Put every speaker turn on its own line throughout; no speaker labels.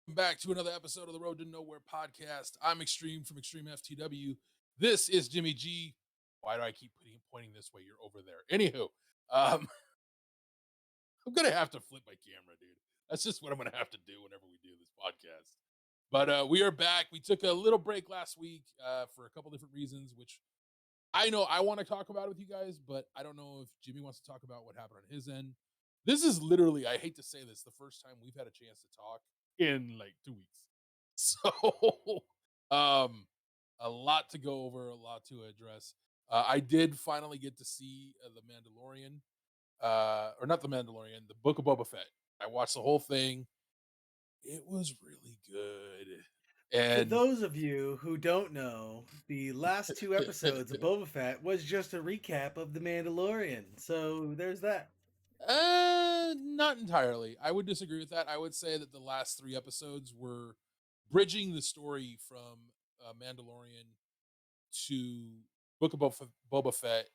Back to another episode of the Road to Nowhere podcast. I'm Extreme from Extreme FTW. This is Jimmy G. Why do I keep pointing this way? You're over there. Anywho, I'm gonna have to flip my camera, dude. That's just what I'm gonna have to do whenever we do this podcast. But we are back. We took a little break last week for a couple different reasons, which I know I want to talk about it with you guys, but I don't know if Jimmy wants to talk about what happened on his end. This is literally, I hate to say this, the first time we've had a chance to talk in like 2 weeks. So, um, a lot to go over, a lot to address. I did finally get to see The Mandalorian, or not The Mandalorian, The Book of Boba Fett. I watched the whole thing. It was really good.
For
And
those of you who don't know, the last two episodes of Boba Fett was just a recap of The Mandalorian. So there's that.
Not entirely. I would disagree with that. I would say that the last 3 episodes were bridging the story from Mandalorian to Book of Boba Fett,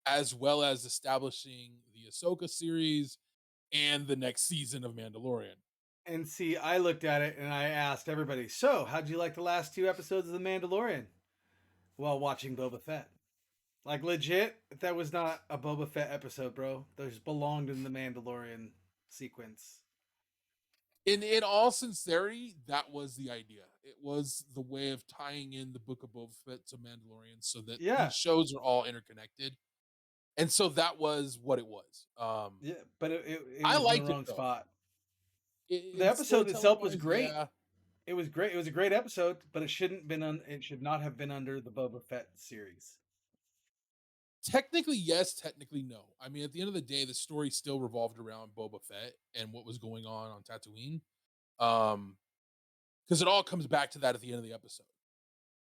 as well as establishing the Ahsoka series and the next season of Mandalorian.
And see, I looked at it and I asked everybody, so how'd you like the last two episodes of The Mandalorian while watching Boba Fett? Like legit, that was not a Boba Fett episode, bro. Those belonged in the Mandalorian sequence.
In all sincerity, that was the idea. It was the way of tying in the Book of Boba Fett to Mandalorian so that these
Yeah.
shows are all interconnected. And so that was what it was.
Yeah, but it
I
was in the
liked it
wrong
though.
spot. The
In
episode
storytelling
itself was
wise,
great.
yeah.
It was great. It was a great episode, but it should not have been under the Boba Fett series.
Technically, yes. Technically, no. I mean, at the end of the day, the story still revolved around Boba Fett and what was going on Tatooine. Because it all comes back to that at the end of the episode.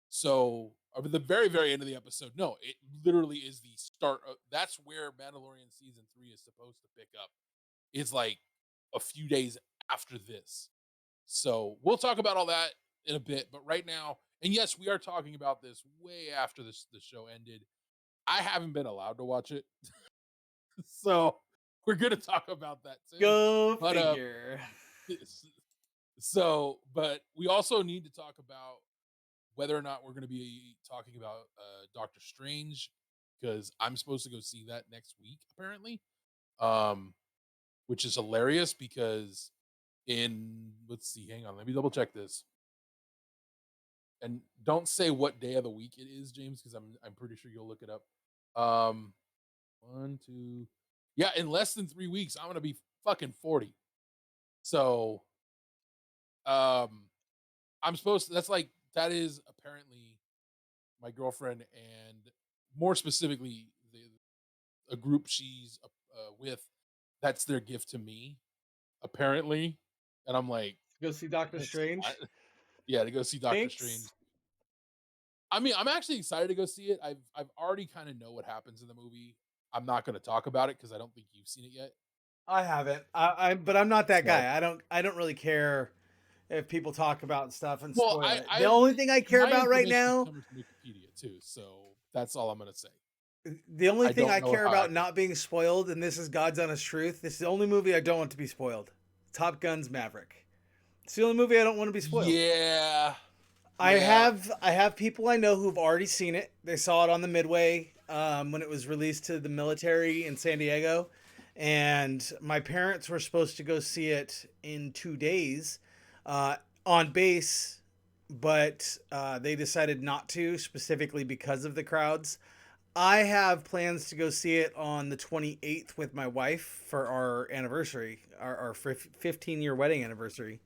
So, at the very, very end of the episode, no, it literally is the start. That's where Mandalorian season 3 is supposed to pick up. It's like a few days after this. So we'll talk about all that in a bit. But right now, and yes, we are talking about this way after the show ended. I haven't been allowed to watch it. So we're going to talk about that too.
Go
But
figure.
but we also need to talk about whether or not we're going to be talking about Doctor Strange, because I'm supposed to go see that next week apparently. Which is hilarious because let's see, hang on, let me double check this. And don't say what day of the week it is, James, because I'm pretty sure you'll look it up. Um, 1, 2, yeah, in less than 3 weeks, I'm gonna be fucking 40. So, um, I'm supposed to. That is apparently my girlfriend, and more specifically, a group she's with. That's their gift to me, apparently. And I'm like,
Go see Doctor
I,
Strange.
yeah, to go see Doctor Strange.
Thanks.
I mean, I'm actually excited to go see it. I've already kind of know what happens in the movie. I'm not going to talk about it because I don't think you've seen it yet.
I haven't. But I'm not that
So,
guy. I don't really care if people talk about stuff and
well,
spoil it.
I
The only thing I
and
care
my
about right
information is
now,
coming from Wikipedia too, so that's all I'm gonna say.
the only
I
thing
don't
I
know
care
how
about
accurate.
not being spoiled, and this is God's honest truth. This is the only movie I don't want to be spoiled. Top Gun's Maverick. It's the only movie I don't want to be spoiled.
Yeah,
I
yeah.
have I have people I know who've already seen it. They saw it on the Midway when it was released to the military in San Diego, and my parents were supposed to go see it in 2 days uh, on base, but they decided not to specifically because of the crowds. I have plans to go see it on the 28th with my wife for our anniversary, our 15-year wedding anniversary.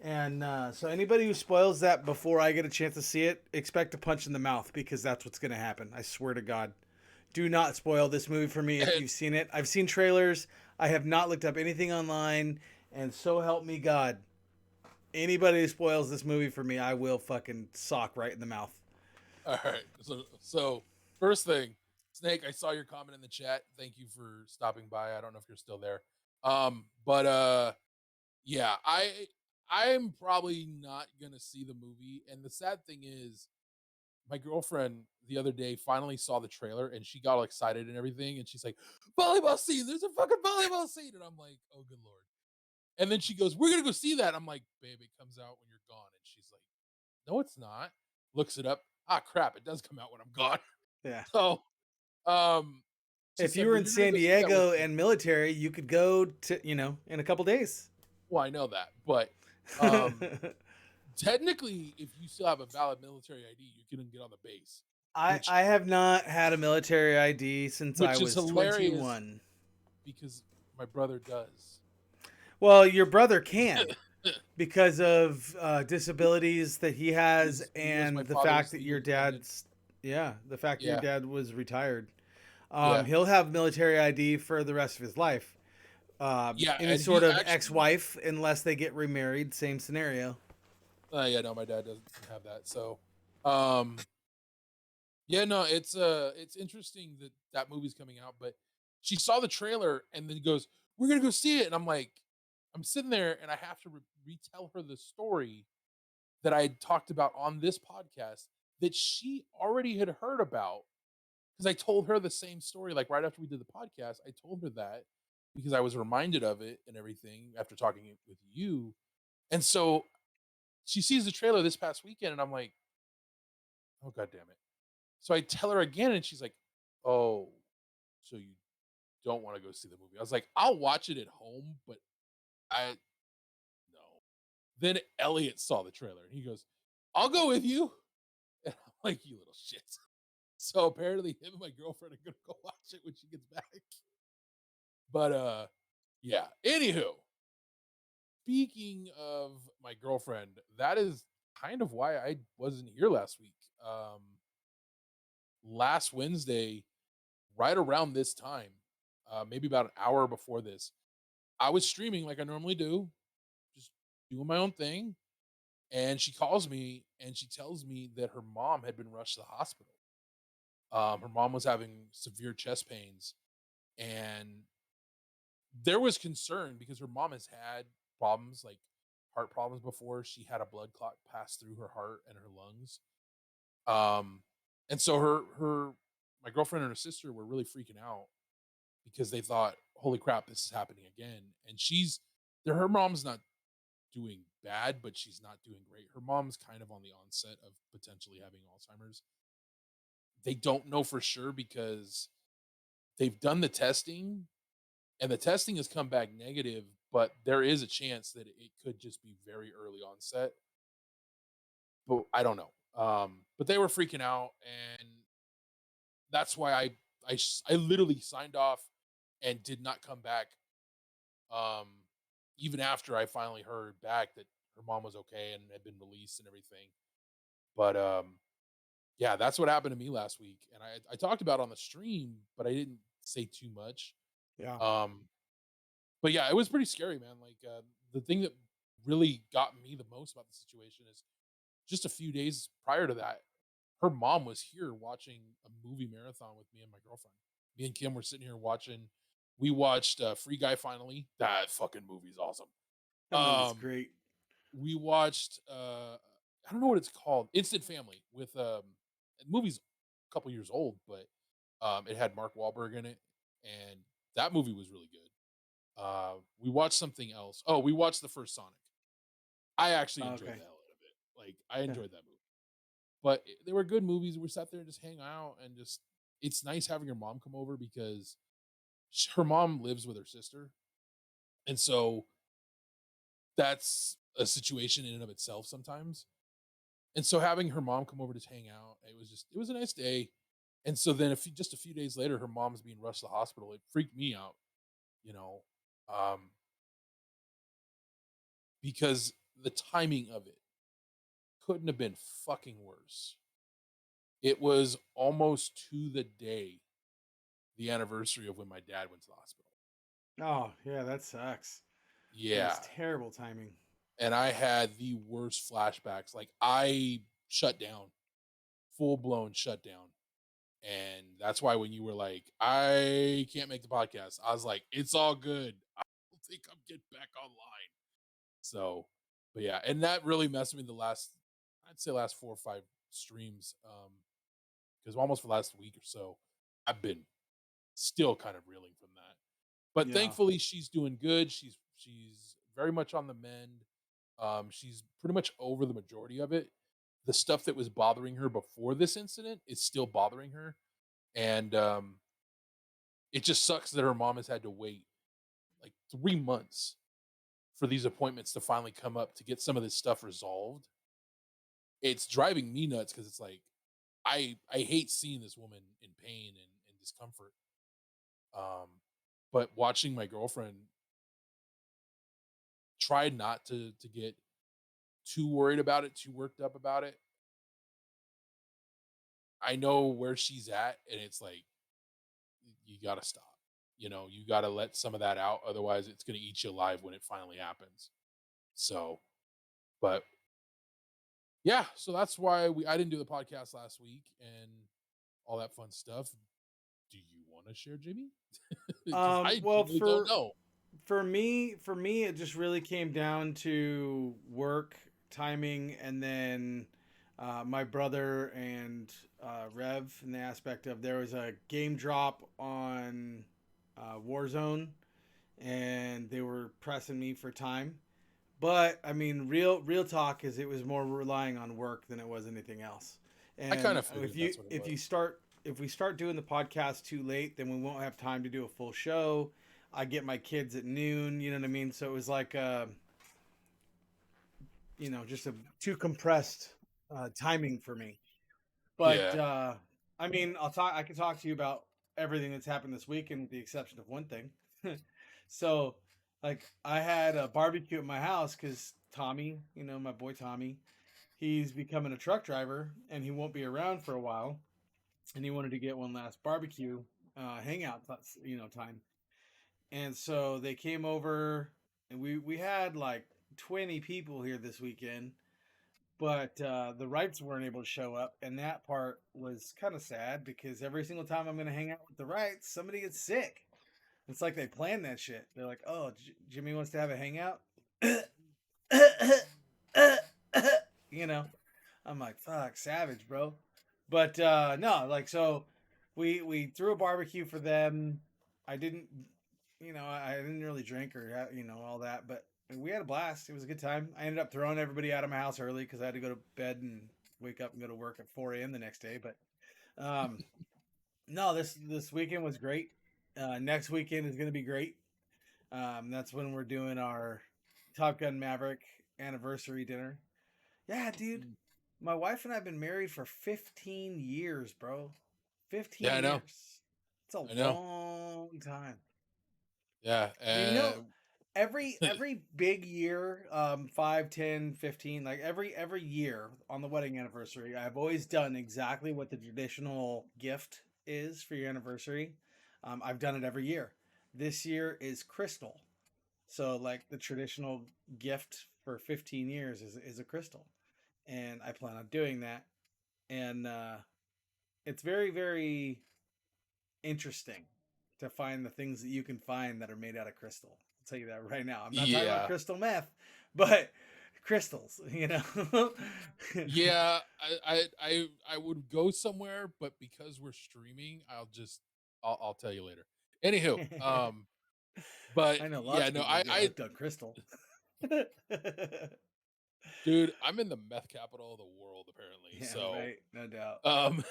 And so anybody who spoils that before I get a chance to see it, expect a punch in the mouth because that's what's going to happen. I swear to God. Do not spoil this movie for me if
And
you've seen it. I've seen trailers. I have not looked up anything online. And so help me God. Anybody who spoils this movie for me, I will fucking sock right in the mouth.
all right. So first thing, Snake, I saw your comment in the chat. Thank you for stopping by. I don't know if you're still there. But yeah, I'm probably not gonna see the movie. And the sad thing is, my girlfriend the other day finally saw the trailer and she got all excited and everything. And she's like, volleyball scene, there's a fucking volleyball scene. And I'm like, oh good lord. And then she goes, we're gonna go see that. I'm like, babe, it comes out when you're gone. And she's like, no, it's not. Looks it up. Ah, crap, it does come out when I'm gone.
Yeah.
So, um, she
If you
said,
were
well,
in
you're gonna
San
go see that with
Diego
me.
and military, you could go to, in a couple days.
Well, I know that, but um, technically, if you still have a valid military ID, you can get on the base,
I
which
I have not had a military ID since I
which is
was
hilarious
21.
because my brother does.
Well, your brother can because of disabilities that he has
He was my
and the fact
father's
that
legal
your
dependent.
dad's yeah, the fact that your
Yeah,
dad was retired.
yeah,
He'll have military ID for the rest of his life.
yeah,
Any
and
sort
he
of
actually,
ex-wife, unless they get remarried, same scenario.
yeah, no, my dad doesn't have that. So, um, yeah, no, it's interesting that that movie's coming out, but she saw the trailer and then goes, "We're gonna go see it," and I'm like, I'm sitting there and I have to retell her the story that I had talked about on this podcast that she already had heard about because I told her the same story like right after we did the podcast. I told her that because I was reminded of it and everything after talking it with you, and so she sees the trailer this past weekend, and I'm like, "Oh god damn it!" So I tell her again, and she's like, "Oh, so you don't want to go see the movie?" I was like, "I'll watch it at home, but I no." Then Elliot saw the trailer, and he goes, "I'll go with you." And I'm like, "You little shit." So apparently, him and my girlfriend are gonna go watch it when she gets back. But yeah. Anywho, speaking of my girlfriend, that is kind of why I wasn't here last week. Last Wednesday, right around this time, maybe about an hour before this, I was streaming like I normally do, just doing my own thing. And she calls me and she tells me that her mom had been rushed to the hospital. Her mom was having severe chest pains, and there was concern because her mom has had problems like heart problems before. She had a blood clot pass through her heart and her lungs. Um, and so my girlfriend and her sister were really freaking out because they thought, "Holy crap, this is happening again." And her mom's not doing bad, but she's not doing great. Her mom's kind of on the onset of potentially having Alzheimer's. They don't know for sure because they've done the testing and the testing has come back negative, but there is a chance that it could just be very early onset. But I don't know. But they were freaking out, and that's why I literally signed off and did not come back. Um, even after I finally heard back that her mom was okay and had been released and everything. But yeah, that's what happened to me last week, and I talked about it on the stream, but I didn't say too much.
Yeah.
Um, but yeah, it was pretty scary, man. Like the thing that really got me the most about the situation is just a few days prior to that, her mom was here watching a movie marathon with me and my girlfriend. Me and Kim were sitting here watching We watched Free Guy finally. That fucking movie's awesome.
That movie's
Um,
great.
we watched I don't know what it's called. Instant Family with the movie's a couple years old, but it had Mark Wahlberg in it, and that movie was really good. We watched something else. Oh, we watched the first Sonic. I actually enjoyed
Okay.
the hell out of it. Like I
Yeah.
enjoyed that movie. But they were good movies. We sat there and just hang out and just it's nice having your mom come over because her mom lives with her sister. And so that's a situation in and of itself sometimes. And so having her mom come over to hang out, it was a nice day. And so then just a few days later, her mom's being rushed to the hospital. It freaked me out, you know, um, because the timing of it couldn't have been fucking worse. It was almost to the day the anniversary of when my dad went to the hospital.
Oh, yeah, that sucks. That's
Yeah.
terrible timing.
And I had the worst flashbacks. Like I shut down, full blown shutdown. And that's why when you were like, I can't make the podcast, I was like, it's all good. I don't think I'm getting back online. So, but yeah, and that really messed with me I'd say last 4 or 5 streams. Because almost for the last week or so, I've been still kind of reeling from that. But
Yeah.
thankfully she's doing good. She's very much on the mend. She's pretty much over the majority of it. The stuff that was bothering her before this incident is still bothering her. And it just sucks that her mom has had to wait like 3 months for these appointments to finally come up to get some of this stuff resolved. It's driving me nuts because it's like I hate seeing this woman in pain and discomfort. Um, but watching my girlfriend try not to get too worried about it, too worked up about it. I know where she's at, and it's like you got to stop. You got to let some of that out, otherwise it's going to eat you alive when it finally happens. So, but yeah, so that's why I didn't do the podcast last week and all that fun stuff. Do you want to share, Jimmy? Because I
Well,
genuinely don't know.
for me, it just really came down to work timing, and then my brother and Rev, in the aspect of there was a game drop on Warzone, and they were pressing me for time. But I mean, real talk is it was more relying on work than it was anything else.
I kind
And
of figured that's what it was.
if we start doing the podcast too late, then we won't have time to do a full show. I get my kids at noon, you know what I mean? So it was like just a too compressed timing for me. But
Yeah,
I mean, I can talk to you about everything that's happened this weekend with the exception of one thing. So, like, I had a barbecue at my house because Tommy, my boy Tommy, he's becoming a truck driver and he won't be around for a while, and he wanted to get one last barbecue hangout, time. And so they came over, and we had like 20 people here this weekend, but the Wrights weren't able to show up, and that part was kind of sad because every single time I'm going to hang out with the Wrights, somebody gets sick. It's like they planned that shit. They're like, "Oh, Jimmy wants to have a hangout," you know. I'm like, "Fuck, savage, bro." But no, like, so we threw a barbecue for them. I didn't, I didn't really drink or all that, but we had a blast. It was a good time. I ended up throwing everybody out of my house early because I had to go to bed and wake up and go to work at 4 a.m. the next day. But um, no, this weekend was great. Next weekend is going to be great. That's when we're doing our Top Gun Maverick anniversary dinner. Yeah, dude.
mm,
My wife and I have been married for 15 years, bro.
yeah,
15
I know,
years. It's a
I know.
long time.
Yeah,
And every big year, 5, 10, 15, like every year on the wedding anniversary, I've always done exactly what the traditional gift is for your anniversary. I've done it every year. This year is crystal. So like the traditional gift for 15 years is a crystal. And I plan on doing that. And it's very, very interesting to find the things that you can find that are made out of crystal. I'll tell you that right now. I'm not talking about
Yeah.
crystal meth, but crystals, you know.
Yeah, I would go somewhere, but because we're streaming, I'll tell you later. Anywho, but
I know lots
yeah,
of
no,
people that get hooked on crystal.
dude, I'm in the meth capital of the world apparently.
Yeah,
So,
right. No doubt.
um,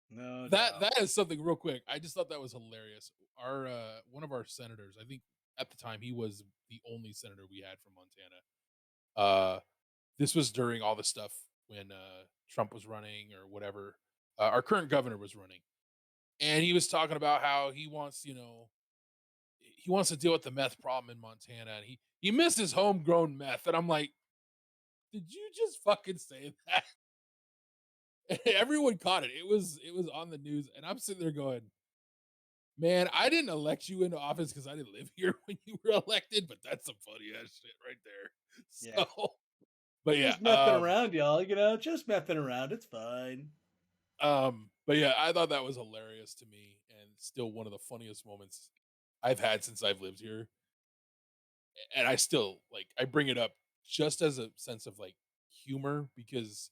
No
that
doubt.
that is something real quick. I just thought that was hilarious. Our one of our senators, I think at the time he was the only senator we had from Montana. This was during all the stuff when Trump was running or whatever. Our current governor was running, and he was talking about how he wants to deal with the meth problem in Montana, and he misses homegrown meth. And I'm like, did you just fucking say that? Everyone caught it. It was on the news, and I'm sitting there going, man, I didn't elect you into office because I didn't live here when you were elected, but that's some funny ass shit right there.
Yeah.
So, but yeah,
Just messing around, y'all. You know, just messing around. It's fine.
but yeah, I thought that was hilarious to me, and still one of the funniest moments I've had since I've lived here. And I still I bring it up just as a sense of like humor because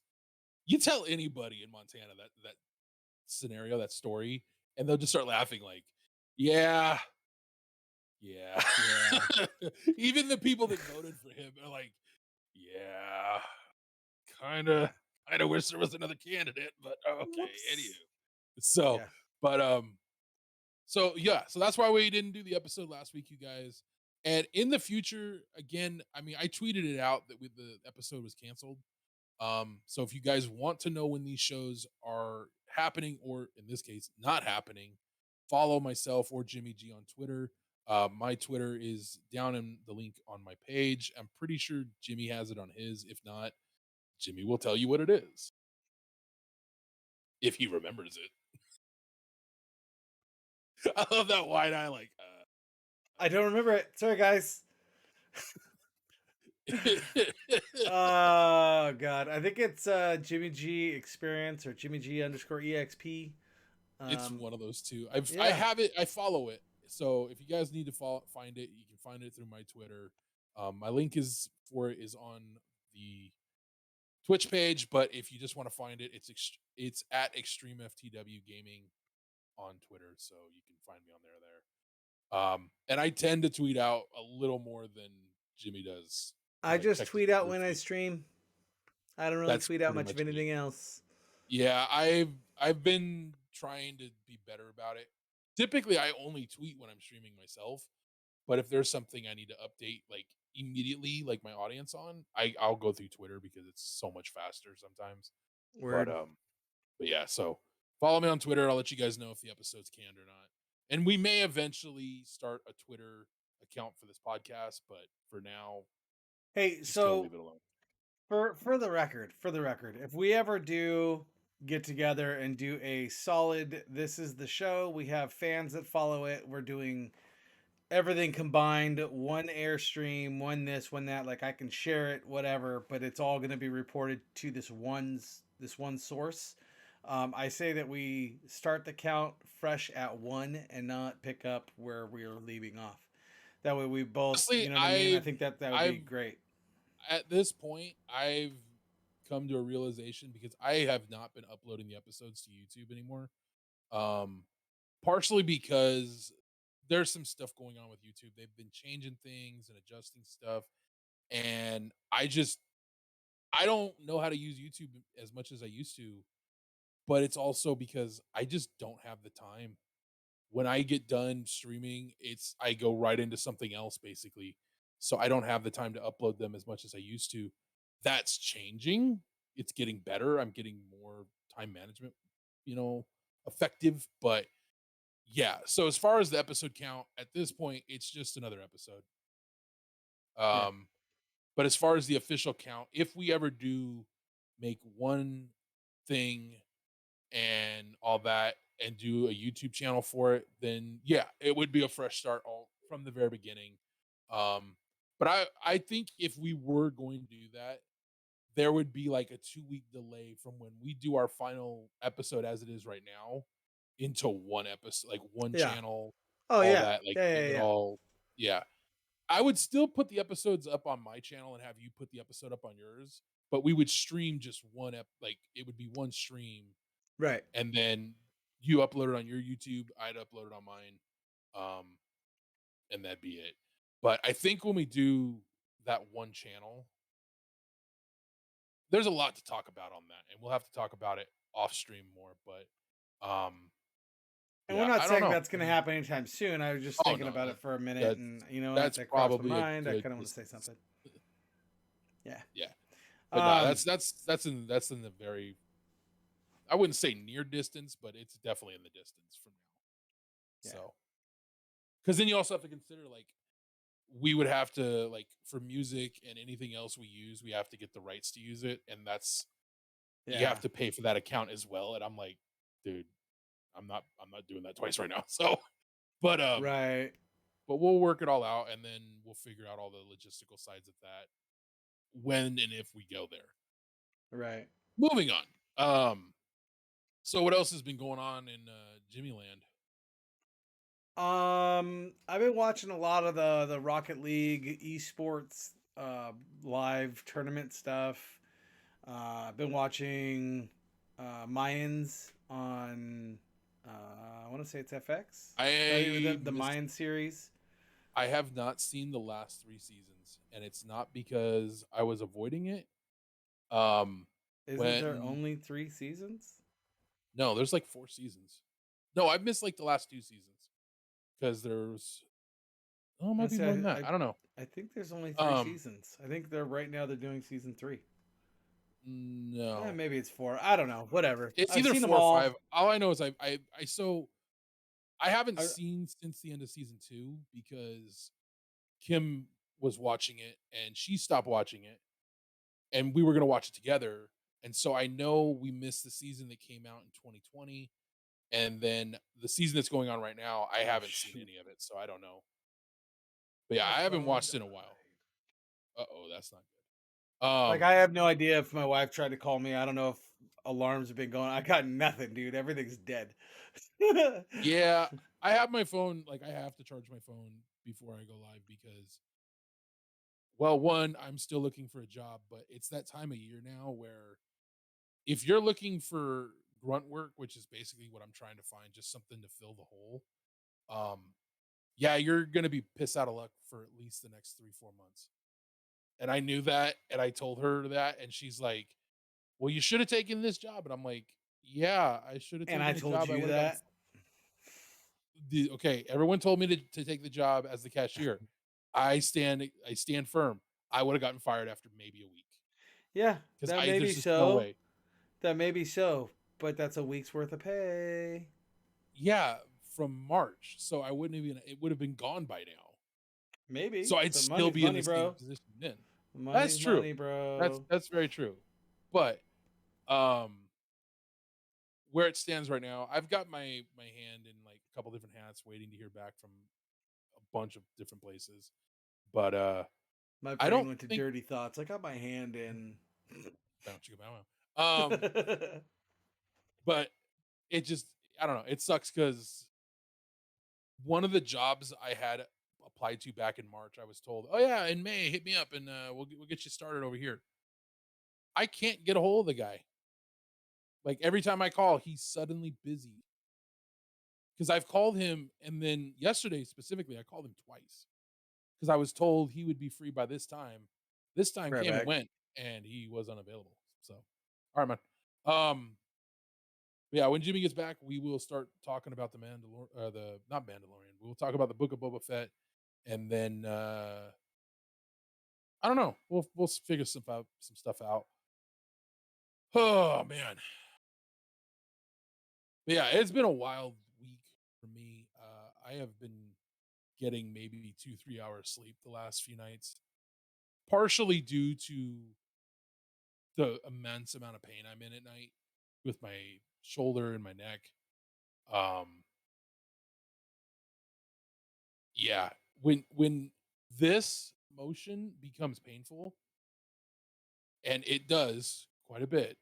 you tell anybody in Montana that scenario, that story, and they'll just start laughing like, yeah, yeah.
Yeah.
Even the people that voted for him are like, yeah, kind of wish there was another candidate, but okay, anywho.
Whoops.
So,
Yeah.
but so yeah, so that's why we didn't do the episode last week, you guys. And in the future, again, I mean, I tweeted it out that the episode was canceled. So if you guys want to know when these shows are happening, or in this case, not happening, follow myself or Jimmy G on Twitter. My Twitter is down in the link on my page. I'm pretty sure Jimmy has it on his. If not, Jimmy will tell you what it is if he remembers it. I love that wide eye,
I don't remember it. Sorry, guys. Oh God. I think it's Jimmy G Experience or Jimmy G underscore EXP.
It's
Um,
one of those two. I
yeah.
have it. I follow it. So if you guys need to find it, you can find it through my Twitter. My link is for it is on the Twitch page, but if you just want to find it, it's at Extreme FTW Gaming on Twitter, so you can find me on there. And I tend to tweet out a little more than Jimmy does
I
because I
just
check his
tweet out
Twitter
when I
feed.
stream. I don't really
That's
tweet out
pretty
much of
much it.
anything else.
Yeah, I've been trying to be better about it. Typically, I only tweet when I'm streaming myself, but if there's something I need to update like immediately, like my audience on, I'll go through Twitter because it's so much faster sometimes. But
Word.
but yeah, so follow me on Twitter. I'll let you guys know if the episode's canned or not. And we may eventually start a Twitter account for this podcast, but for now,
Hey,
just gonna
so
leave it alone.
for the record, if we ever do get together and do a solid this is the show, we have fans that follow it. We're doing everything combined, one airstream, one this, one that, like I can share it, whatever, but it's all going to be reported to this one source. I say that we start the count fresh at one and not pick up where we are leaving off. That way we both,
Honestly,
you know what I mean? I think that would be
I've
great.
at this point, I've come to a realization because I have not been uploading the episodes to YouTube anymore. Um, Partially because there's some stuff going on with YouTube. They've been changing things and adjusting stuff, and I don't know how to use YouTube as much as I used to. But it's also because I just don't have the time. When I get done streaming, I go right into something else basically. So I don't have the time to upload them as much as I used to. That's changing. It's getting better. I'm getting more time management, you know, effective, but yeah. So as far as the episode count, at this point, it's just another episode.
Yeah.
Um, but as far as the official count, if we ever do make one thing and all that and do a YouTube channel for it, then yeah, it would be a fresh start all from the very beginning. Um, but I think if we were going to do that, there would be like a 2-week delay from when we do our final episode as it is right now into one episode, like one
Yeah.
channel,
Oh,
all
yeah.
that, like
Yeah,
make
yeah,
it
yeah.
all yeah. I would still put the episodes up on my channel and have you put the episode up on yours, but we would stream just like it would be one stream,
Right.
and then you upload it on your YouTube, I'd upload it on mine, um, and that'd be it. But I think when we do that one channel, there's a lot to talk about on that, and we'll have to talk about it off stream more, but, um,
And we're
yeah,
not
I don't
saying
know.
that's
I
gonna
mean
happen anytime soon. I was just
oh,
thinking
no,
about it for a minute,
that's
and you know what?
that's
That crossed my
probably a
mind. I
good
kinda wanna say
distance.
something. Yeah.
Yeah, but no,
Um,
that's in the very I wouldn't say near distance, but it's definitely in the distance from now.
yeah.
So, because then you also have to consider, like, we would have to, like, for music and anything else we use, we have to get the rights to use it, and that's you have
Yeah.
to pay for that account as well, and I'm like, "Dude, I'm not doing that twice right now." So, but,
Right.
but we'll work it all out, and then we'll figure out all the logistical sides of that when and if we go there.
Right.
Moving on. So what else has been going on in, Jimmy Land?
I've been watching a lot of the Rocket League esports live tournament stuff. I've been watching Mayans on I want to say it's FX. The Mayan series.
I have not seen the last 3 seasons, and it's not because I was avoiding it. Um,
Isn't there
when
only 3 seasons?
no, there's like 4 seasons. No, I've missed like the last 2 seasons because there's oh, it
I
might be more than
say
that. I don't know.
I think there's only 3
Um,
seasons. I think they're right now they're doing season 3.
no.
Maybe it's 4. I don't know. Whatever.
It's
I've
either
seen them
4 or
all.
5. All I know is I haven't
I,
seen since the end of season 2 because Kim was watching it and she stopped watching it, and we were gonna watch it together. And so I know we missed the season that came out in 2020, and then the season that's going on right now, I
oh
haven't seen
shoot.
any of it, so I don't know. But yeah,
My
I haven't
phone
watched
died.
in a while. Uh-oh, that's not good.
Like I have no idea if my wife tried to call me. I don't know if alarms have been going. I got nothing, dude. Everything's dead.
Yeah, I have my phone, like, I have to charge my phone before I go live because, well, 1, I'm still looking for a job, but it's that time of year now where if you're looking for grunt work, which is basically what I'm trying to find, just something to fill the hole, um, yeah, you're gonna be pissed out of luck for at least the next 3, 4 months. And I knew that, and I told her that, and she's like, "Well, you should have taken this job." And I'm like, "Yeah, I should have
And I
taken the
told
job. I
you
would have gotten
that.
the okay, everyone told me to take the job as the cashier. I stand firm. I would have gotten fired after maybe a week
Yeah,
because
that
I
may be
there's just no
so.
way.
That may be so. But that's a week's worth of pay.
Yeah, from March, so I wouldn't even it would have been gone by now. So
Maybe.
I'd
But
still
money's
be in
money,
the same
bro.
position then. That's
Money's
true.
money, bro.
That's very true. But, um, where it stands right now, I've got my hand in, like, a couple different hats waiting to hear back from a bunch of different places. But,
My
I
brain
don't
went to
think
dirty thoughts. I got my hand in.
bow chicka bow wow. But it just I don't know, it sucks because one of the jobs I had applied to back in March, I was told, "Oh, yeah, in May, hit me up and, we'll get you started over here." I can't get a hold of the guy. Like, every time I call, he's suddenly busy. Because I've called him, and then yesterday specifically, I called him twice because I was told he would be free by this time. This time
Right
came and
back.
went, and he was unavailable. So, all right, man. Um, yeah, when Jimmy gets back, we will start talking about the the not Mandalorian. We'll talk about the Book of Boba Fett, and then I don't know. We'll figure some stuff out. Oh man, but yeah, it's been a wild week for me. I have been getting maybe 2 3 hours sleep the last few nights, partially due to the immense amount of pain I'm in at night with my shoulder and my neck. Um, yeah, when this motion becomes painful, and it does quite a bit,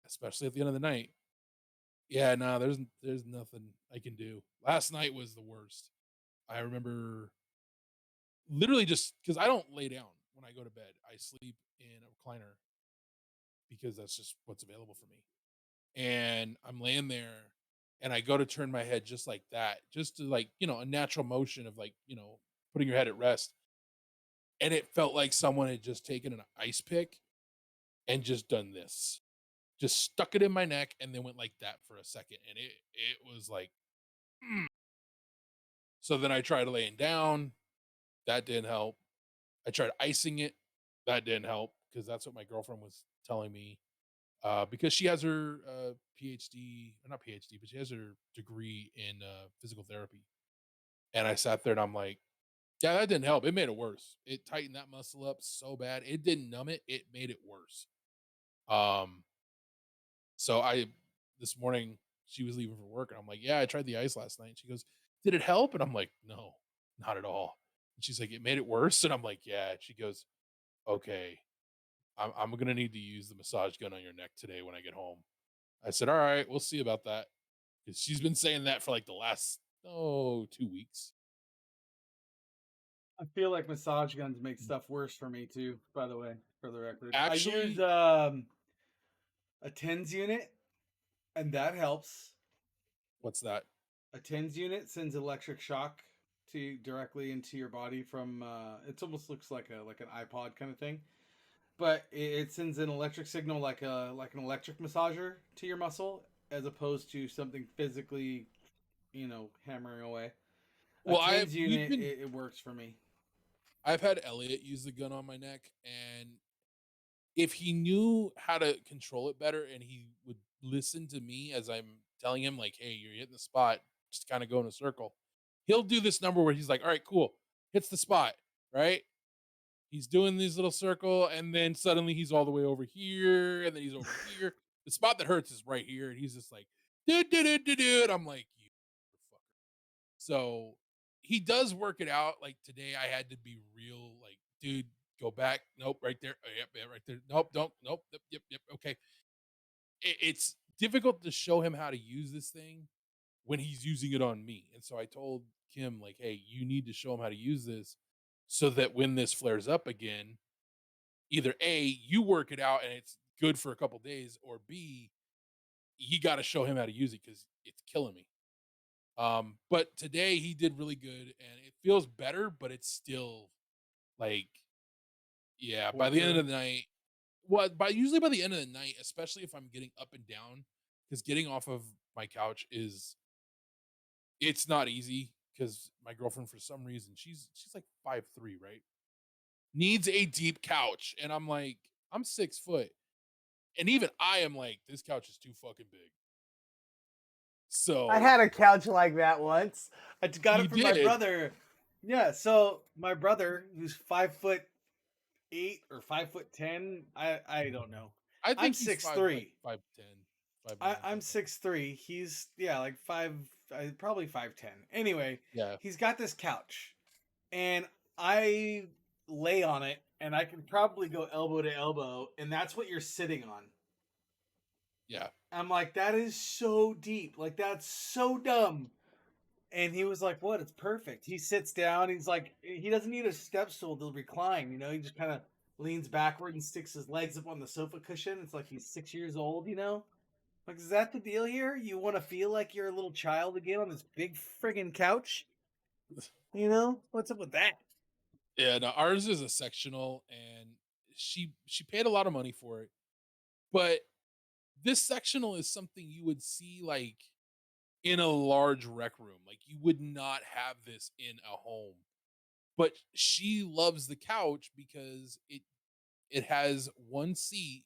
especially at the end of the night, Yeah, no, there's nothing I can do. Last night was the worst. I remember literally just because I don't lay down when I go to bed. I sleep in a recliner because that's just what's available for me. And I'm laying there and I go to turn my head just like that, just to like, a natural motion of like, putting your head at rest. And it felt like someone had just taken an ice pick and just done this. Just stuck it in my neck and then went like that for a second. And it was like, "Mm." So then I tried laying down. That didn't help. I tried icing it. That didn't help because that's what my girlfriend was telling me. Because she has her PhD, or not PhD, but she has her degree in physical therapy. And I sat there and I'm like, yeah, that didn't help. It made it worse. It tightened that muscle up so bad. It didn't numb it. It made it worse. Um, so this morning she was leaving for work and I'm like, yeah, I tried the ice last night. She goes, did it help? And I'm like, no, not at all. And she's like, it made it worse. And I'm like, yeah. And she goes, okay, I'm gonna need to use the massage gun on your neck today when I get home. I said, all right, we'll see about that. Because she's been saying that for like the last 2 weeks.
I feel like massage guns make stuff worse for me too, by the way, for the record. I use
Actually,
a TENS unit, and that helps.
what's that?
A TENS unit sends electric shock to directly into your body from it almost looks like an iPod kind of thing. But it sends an electric signal like an electric massager to your muscle as opposed to something physically, hammering away. A
Well, I
TENS
we've
unit,
been
it works for me.
I've had Elliot use the gun on my neck, and if he knew how to control it better and he would listen to me as I'm telling him, like, hey, you're hitting the spot, just kind of go in a circle. He'll do this number where he's like, all right, cool, hits the spot, right? He's doing this little circle, and then suddenly he's all the way over here, and then he's over here. The spot that hurts is right here, and he's just like, dude, dude, dude, dude, dude. I'm like, you fucker. So he does work it out. Like today, I had to be real, like, dude, go back. Nope, right there. Oh, yep, yeah, right there. Nope, don't. Nope. Yep, yep, yep. Okay. It's difficult to show him how to use this thing when he's using it on me. And so I told Kim, like, hey, you need to show him how to use this so that when this flares up again, either A, you work it out and it's good for a couple days, or B, you got to show him how to use it because it's killing me. But today he did really good and it feels better, but it's still like, yeah, by the end
Torture.
of the night, usually by the end of the night, especially if I'm getting up and down, because getting off of my couch it's not easy because my girlfriend, for some reason, she's like 5'3", right? Needs a deep couch. And I'm like, I'm 6 foot. And even I am like, this couch is too fucking big.
I
So
had a couch like that once.
I got
you
it from my
did.
brother. Yeah, so my brother, who's 5'8" or 5'10", I don't know.
I
I'm
think he's
six
five, like
three.
5'10", 5'9",
I'm
something like that.
6'3". He's like probably 5'10". Anyway,
Yeah.
he's got this couch, and I lay on it, and I can probably go elbow to elbow, and that's what you're sitting on.
Yeah.
I'm like, that is so deep. Like, that's so dumb. And he was like, what? It's perfect. He sits down. He's like, he doesn't need a step stool to recline. He just kind of leans backward and sticks his legs up on the sofa cushion. It's like he's 6 years old. Like, is that the deal here? You want to feel like you're a little child again on this big friggin' couch? What's up with that?
Yeah, no, ours is a sectional and she paid a lot of money for it. But this sectional is something you would see like in a large rec room. Like you would not have this in a home. But she loves the couch because it has one seat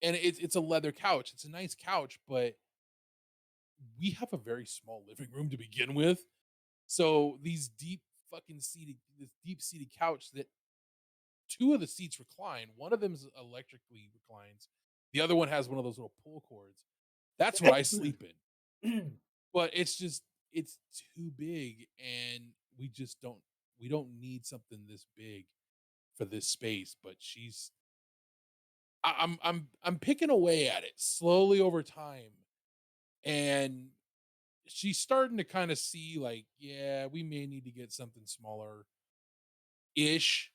and it's a leather couch. It's a nice couch, but we have a very small living room to begin with. So this deep seated couch that two of the seats recline. One of them is electrically reclines. The other one has one of those little pull cords. That's what I sleep in. But it's too big and we don't need something this big for this space, but I'm picking away at it slowly over time. And she's starting to kind of see like, yeah, we may need to get something smaller ish,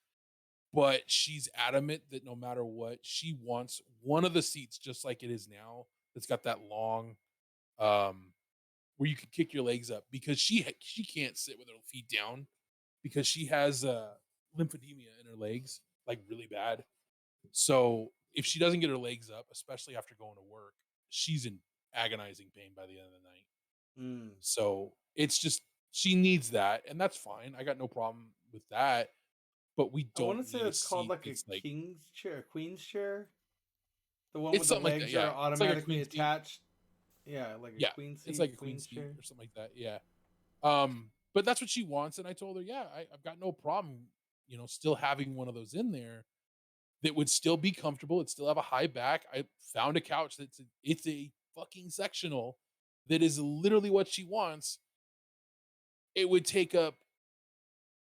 but she's adamant that no matter what, she wants one of the seats just like it is now. That's got that long, um, where you can kick your legs up because she can't sit with her feet down because she has lymphedema in her legs, like really bad. So if she doesn't get her legs up, especially after going to work, she's in agonizing pain by the end of the night.
Mm.
So it's just she needs that, and that's fine. I got no problem with that. But we
I want
don't
to say
need a
it's called
seat
like a
that's like
king's chair, a queen's chair. The one
it's
with the
something like that.
legs that
Yeah,
are
it's like a
automatically
queen seat.
attached. Yeah, like a
Yeah,
queen
it's
seat,
like a queen
queen's
seat
chair.
or something like that. Yeah. But that's what she wants, and I told her, yeah, I've got no problem, still having one of those in there that would still be comfortable. It'd still have a high back. I found a couch it's a fucking sectional that is literally what she wants. It would take up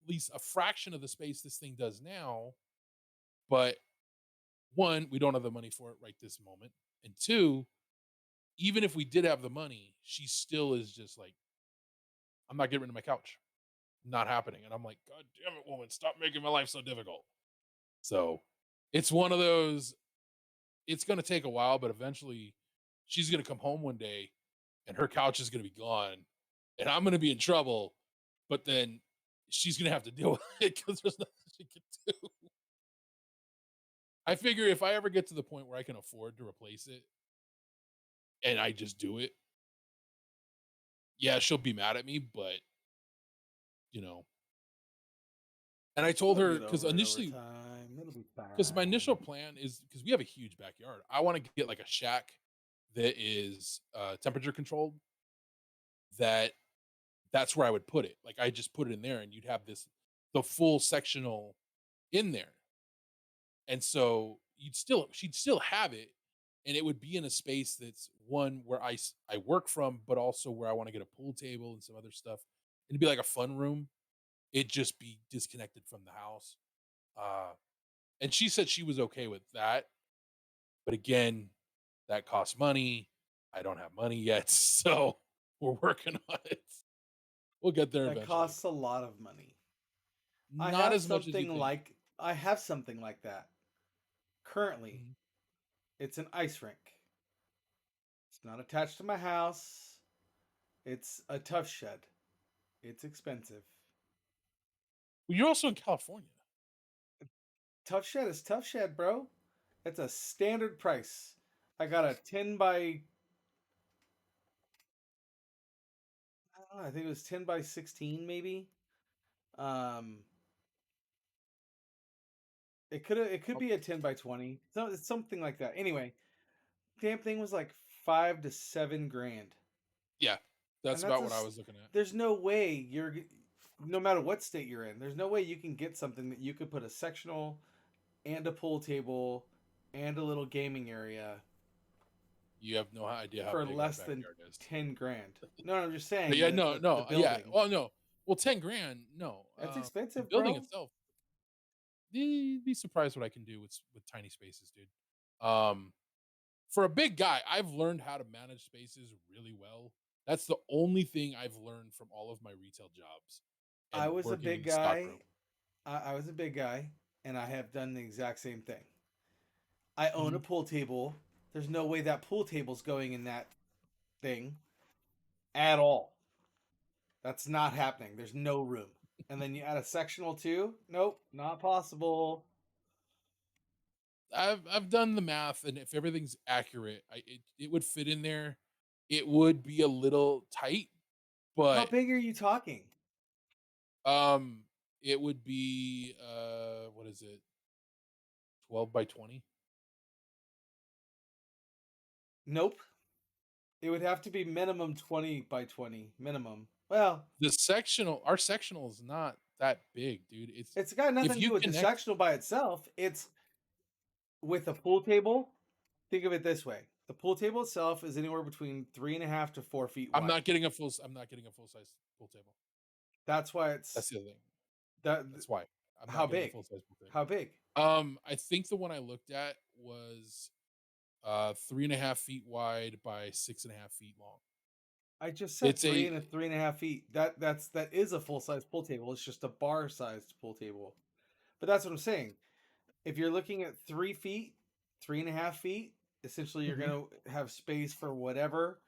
at least a fraction of the space this thing does now, but one, we don't have the money for it right this moment, and two, even if we did have the money, she still is just like, I'm not getting rid of my couch. Not happening. And I'm like, God damn it, woman, stop making my life so difficult. So it's one of those, it's going to take a while, but eventually she's going to come home one day and her couch is going to be gone and I'm going to be in trouble. But then she's going to have to deal with it because there's nothing she can do. I figure if I ever get to the point where I can afford to replace it and I just do it, yeah, she'll be mad at me, but you know, and I told
I'll
her
get
because
over it over
initially,
time. It'll be
because my initial
fine.
plan is because we have a huge backyard. I want to get like a shack that is temperature controlled. That's where I would put it. Like I just put it in there, and you'd have the full sectional in there, and so she'd still have it, and it would be in a space that's one where I work from, but also where I want to get a pool table and some other stuff. It'd be like a fun room. It'd just be disconnected from the house. Uh, and she said she was okay with that. But again, that costs money. I don't have money yet, so we're working on it. We'll get there
That
eventually.
costs a lot of money.
Not as much as you think.
I have something like that. Currently,
Mhm.
it's an ice rink. It's not attached to my house. It's a tough shed. It's expensive.
Well, you're also in California.
Tough shed is tough shed, bro. It's a standard price. I got a 10 by I don't know, I think it was 10 by 16 maybe. Um it could
Oh,
be a 10 by 20. So it's something like that. Anyway, damn thing was like 5 to 7 grand.
yeah,
And
that's about what I was looking at.
there's no way no matter what state you're in, there's no way you can get something that you could put a sectional and a pool table and a little gaming area
You have no idea how
for
big my
less than
backyard is.
10 grand. No, I'm just
But
saying
yeah,
that
no,
the
no, yeah.
building.
Well, no. Well, 10 grand, no.
That's
The
expensive,
building
bro.
itself, you'd be surprised what I can do with tiny spaces, dude. Um, for a big guy, I've learned how to manage spaces really well. That's the only thing I've learned from all of my retail jobs
I
and
was a
working in
big
the
guy.
stockroom.
I was a big guy, and I have done the exact same thing. I own a
Mhm.
pool table. There's no way that pool table's going in that thing at all. That's not happening. There's no room. And then you add a sectional too? Nope, not possible.
I've done the math, and if everything's accurate, it would fit in there. It would be a little tight,
How
but
big are you talking?
um, it would be what is it, 12 by 20?
Nope. It would have to be minimum 20 by 20. Minimum. Well,
Our sectional is not that big, dude.
it's got
If
nothing to
you
do with the
connect,
sectional by itself. It's with a pool table. Think of it this way: the pool table itself is anywhere between 3.5 to 4 feet wide.
I'm not getting a full size pool table.
That's why
That's
it's
the other thing.
that.
That's why I'm
How
not getting a
big?
full size pool table.
How big?
I think the one I looked at was 3.5 feet wide by 6.5 feet long.
I just said
It's
3
a
and a 3.5 feet. That is a full-size pool table. It's just a bar-sized pool table. But that's what I'm saying. If you're looking at 3 feet, 3.5 feet, essentially you're
Mhm.
gonna have space for whatever,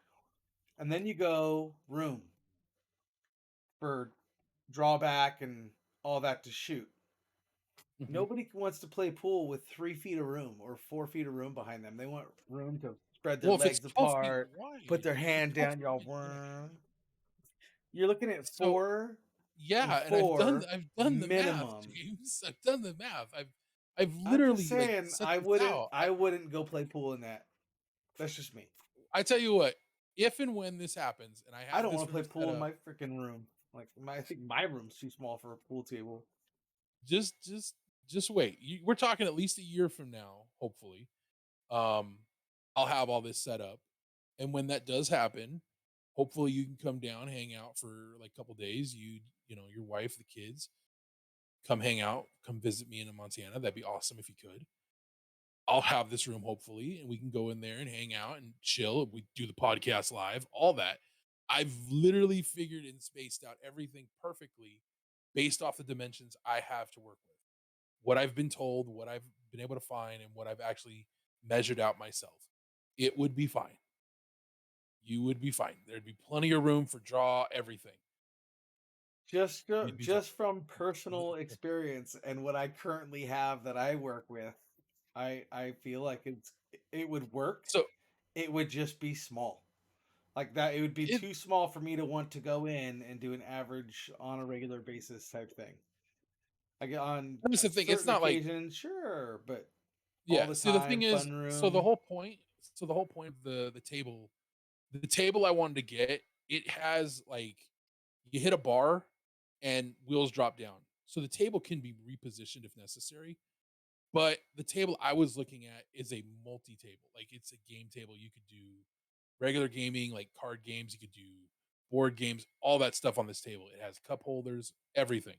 and then you go room for drawback and all that to shoot.
Mhm.
Nobody wants to play pool with 3 feet of room or 4 feet of room behind them. They want room to spread their
Well, if it's
legs
12 feet
apart,
wide,
put their
if it's
hand
12
down, y'all.
feet wide.
You're looking at
So
4 and
yeah, and
4
I've done the math,
minimum.
James. I've done the math. I've
I'm just
literally like
saying
set this out.
I wouldn't go play pool in that. That's just me.
I tell you what, if and when this happens, and I
I
have
don't want
this
to play
room set
pool in
up,
my freaking room. Like I think my room's too small for a pool table.
just just just wait. We're talking at least a year from now, hopefully. Um, I'll have all this set up, and when that does happen, hopefully you can come down, hang out for like a couple days. You know, your wife, the kids, come hang out, come visit me in Montana. That'd be awesome if you could. I'll have this room hopefully, and we can go in there and hang out and chill. We do the podcast live, all that. I've literally figured and spaced out everything perfectly based off the dimensions I have to work with. What I've been told, what I've been able to find, and what I've actually measured out myself. It would be fine. You would be fine. There'd be plenty of room for draw, everything. You'd be fine.
Just from personal experience and what I currently have that I work with, I feel like it would work.
So
It would just be small. Like that, it would be
it
too small for me to want to go in and do an average on a regular basis type thing. I get on
that's the thing. It's
certain
not like
occasions, sure, but all
yeah.
the
See, the thing
time,
is,
fun
so the
room.
whole point, so the whole point of the table I wanted to get, it has like you hit a bar and wheels drop down. So the table can be repositioned if necessary. But the table I was looking at is a multi-table. Like it's a game table. You could do regular gaming, like card games, you could do board games, all that stuff on this table. It has cup holders, everything.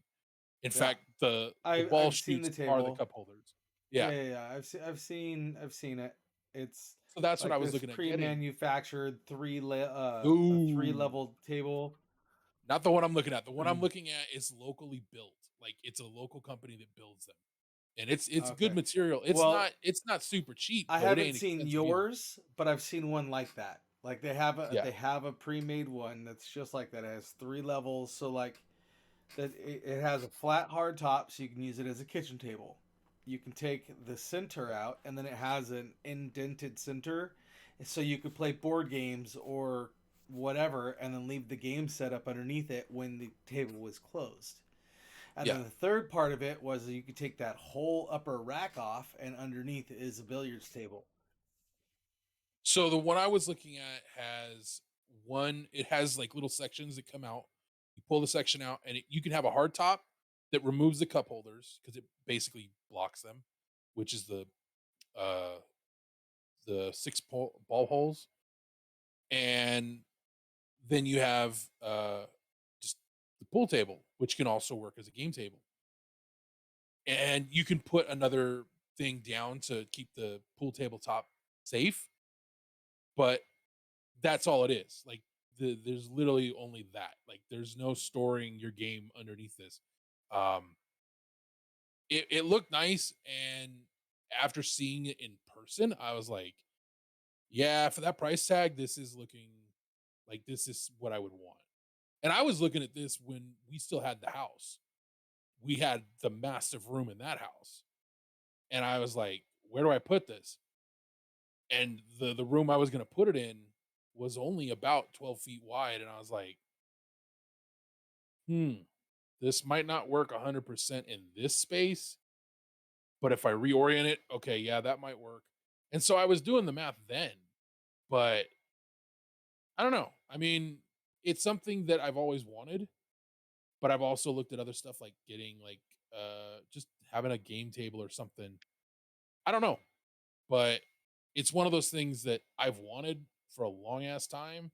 In
Yeah,
fact, the ball
I've seen
shoots
the
are the
table.
cup holders. Yeah.
Yeah. I've seen it. It's
So that's what I
like
was
this
looking at getting.
pre-manufactured a three
Ooh.
level table.
Not the one I'm looking at. The one I'm looking at is locally built. Like it's a local company that builds them. And it's good
Okay.
material.
Well,
it's not super cheap,
I
but it
haven't
ain't
seen
expensive either.
yours, but I've seen one like that. Like
Yeah.
they have a pre-made one that's just like that. It has 3 levels, so like that it has a flat hard top, so you can use it as a kitchen table. You can take the center out, and then it has an indented center, so you could play board games or whatever, and then leave the game set up underneath it when the table was closed. And
Yeah.
then the third part of it was you could take that whole upper rack off, and underneath is a billiards table.
So the one I was looking at has it has like little sections that come out. You pull the section out, and you can have a hard top that removes the cup holders because it basically blocks them, which is uh the ball holes. And then you have just the pool table, which can also work as a game table. And you can put another thing down to keep the pool table top safe, but that's all it is. Like there's literally only that. Like there's no storing your game underneath this. Um it looked nice, and after seeing it in person, I was like, yeah, for that price tag, this is looking like this is what I would want. And I was looking at this when we still had the house. We had the massive room in that house. And I was like, where do I put this? And the room I was gonna put it in was only about 12 feet wide. And I was like, this might not work 100% in this space, but if I reorient it, okay, yeah, that might work. And so I was doing the math then, but I don't know. I mean, it's something that I've always wanted, but I've also looked at other stuff like getting like just having a game table or something. I don't know, but it's one of those things that I've wanted for a long ass time.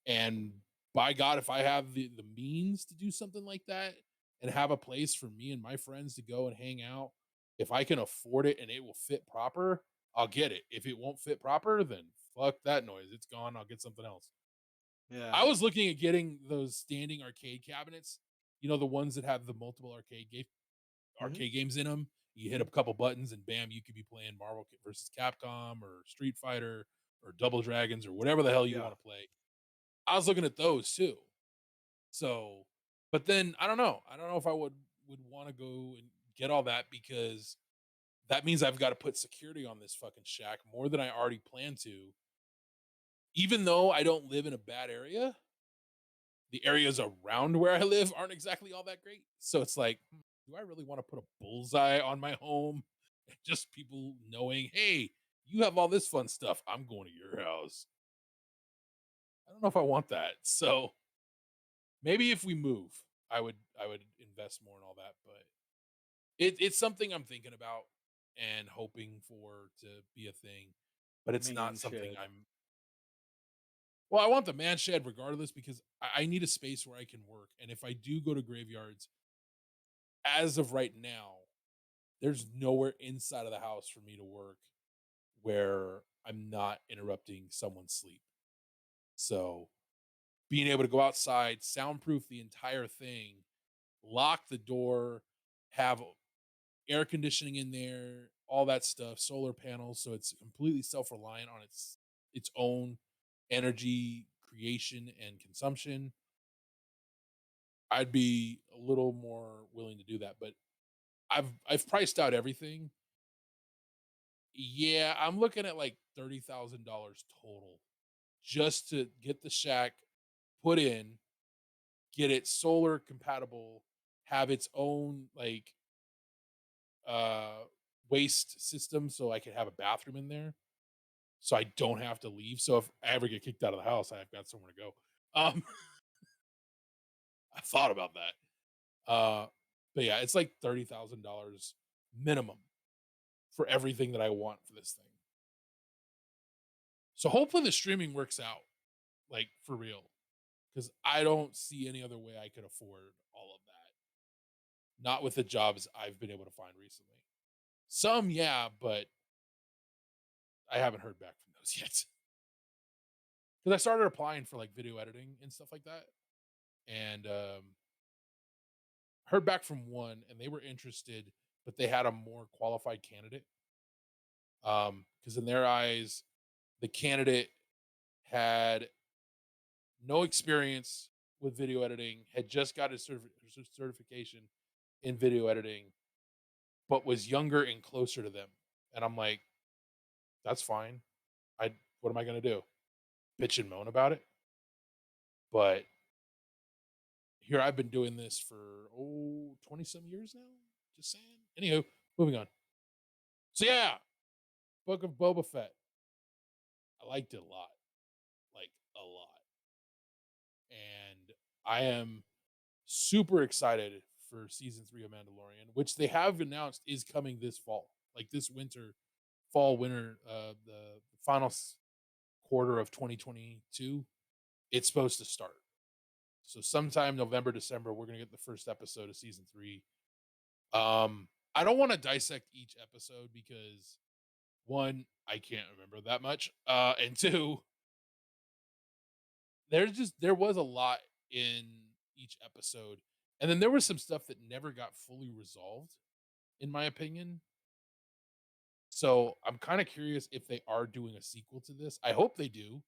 And by God, if I have the means to do something like that and have a place for me and my friends to go and hang out, if I can afford it and it will fit proper, I'll get it. If it won't fit proper, then fuck that noise. It's gone. I'll get something else.
Yeah.
I was looking at getting those standing arcade cabinets. You know, the ones that have the multiple arcade games in them. You hit a couple buttons and bam, you could be playing Marvel versus Capcom or Street Fighter or Double Dragons or whatever the hell you
Yeah.
want to play. I was looking at those too. So, but then I don't know. I don't know if I would want to go and get all that because that means I've got to put security on this fucking shack more than I already plan to. Even though I don't live in a bad area, the areas around where I live aren't exactly all that great. So it's like, do I really want to put a bullseye on my home? Just people knowing, hey, you have all this fun stuff. I'm going to your house. I don't know if I want that. So maybe if we move, I would invest more in all that. But it's something I'm thinking about and hoping for to be a thing. But it's not
Man
something
shed.
I'm well, I want the man shed regardless because I need a space where I can work. And if I do go to graveyards, as of right now, there's nowhere inside of the house for me to work where I'm not interrupting someone's sleep. So being able to go outside, soundproof the entire thing, lock the door, have air conditioning in there, all that stuff, solar panels, so it's completely self-reliant on its own energy creation and consumption. I'd be a little more willing to do that, but I've priced out everything. Yeah, I'm looking at like $30,000 total just to get the shack put in, get it solar compatible, have its own like uh waste system so I can have a bathroom in there so I don't have to leave. So if I ever get kicked out of the house, I've got somewhere to go. Um I thought about that. But yeah, it's like $30,000 minimum for everything that I want for this thing. So hopefully the streaming works out, like for real, because I don't see any other way I could afford all of that. Not with the jobs I've been able to find recently. Some, yeah, but I haven't heard back from those yet. Because I started applying for like video editing and stuff like that, and heard back from one, and they were interested, but they had a more qualified candidate. Because in their eyes, the candidate had no experience with video editing, had just got his certification in video editing, but was younger and closer to them. And I'm like, that's fine. What am I gonna do? Bitch and moan about it? But here I've been doing this for 20 some years now. Just saying. Anywho, moving on. So yeah, Book of Boba Fett. I liked it a lot. Like a lot. And I am super excited for season 3 of Mandalorian, which they have announced is coming this fall, like this winter, fall, winter, the final quarter of 2022. It's supposed to start. So sometime November, December, we're gonna get the first episode of season 3. I don't want to dissect each episode because one, I can't remember that much, and two, there was a lot in each episode, and then there was some stuff that never got fully resolved, in my opinion. So I'm kind of curious if they are doing a sequel to this. I hope they do.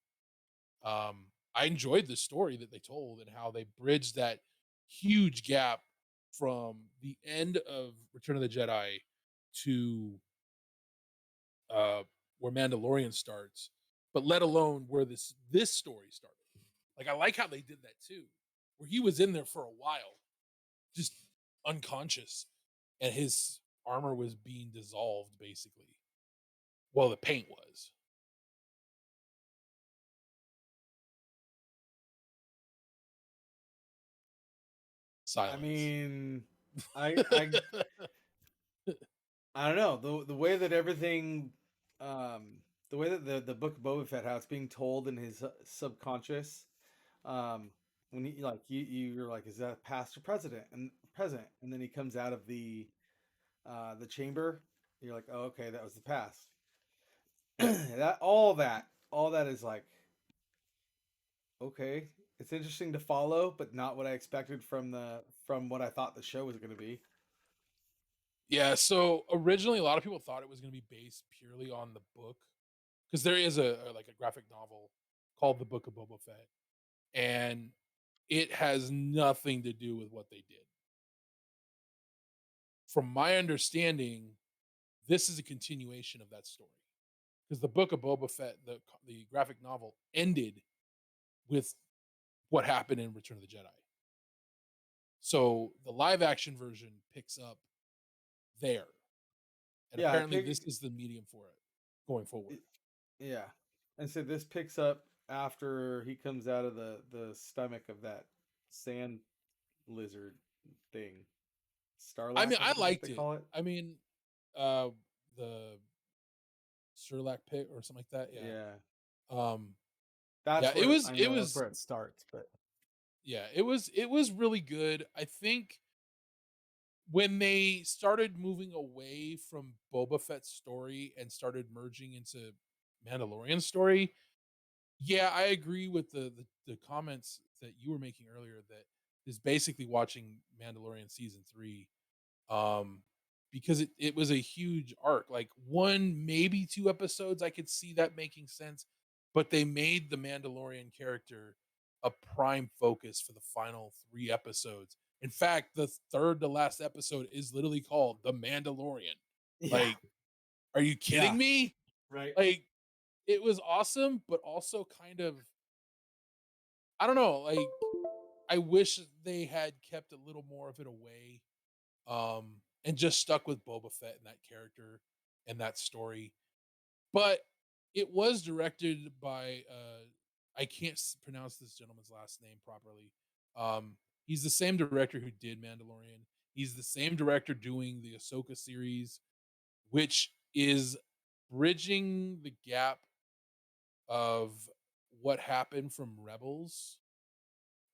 I enjoyed the story that they told and how they bridged that huge gap from the end of Return of the Jedi to uh where Mandalorian starts, but let alone where this story started. Like I like how they did that too, where he was in there for a while, just unconscious, and his armor was being dissolved basically. Well, the paint was.
I
Silence.
mean, I I don't know the way that everything, the way that the book of Boba Fett, how it's being told in his subconscious, um, when he like you're like, is that past or present, and then he comes out of the chamber, you're like, oh, okay, that was the past. that all that is like, okay, it's interesting to follow, but not what I expected from what I thought the show was going to be.
Yeah, so originally a lot of people thought it was going to be based purely on the book because there is like a graphic novel called The Book of Boba Fett, and it has nothing to do with what they did. From my understanding, this is a continuation of that story because the Book of Boba Fett, the graphic novel, ended with what happened in Return of the Jedi. So the live action version picks up there, and
Yeah,
apparently this is the medium for it going forward.
Yeah, and so this picks up after he comes out of the stomach of that sand lizard thing, Starlack.
I mean,
I
I
think is what
liked
they
it.
call it.
I mean, the Surlac pit or something like that. Yeah.
Yeah,
That's
Yeah.
where
It was.
I
It
know that's
was.
where it starts, but
Yeah. It was. It was really good. I think when they started moving away from Boba Fett's story and started merging into Mandalorian's story, yeah, I agree with the comments that you were making earlier. That is basically watching Mandalorian season 3, um, because it was a huge arc. Like 1, maybe 2 episodes, I could see that making sense, but they made the Mandalorian character a prime focus for the final 3 episodes. In fact, the third to last episode is literally called The Mandalorian.
yeah,
Like, are you kidding
Yeah.
me?
Right.
Like, it was awesome, but also kind of, I don't know, like I wish they had kept a little more of it away, and just stuck with Boba Fett and that character and that story. But it was directed by I can't pronounce this gentleman's last name properly. He's the same director who did Mandalorian. He's the same director doing the Ahsoka series, which is bridging the gap of what happened from Rebels.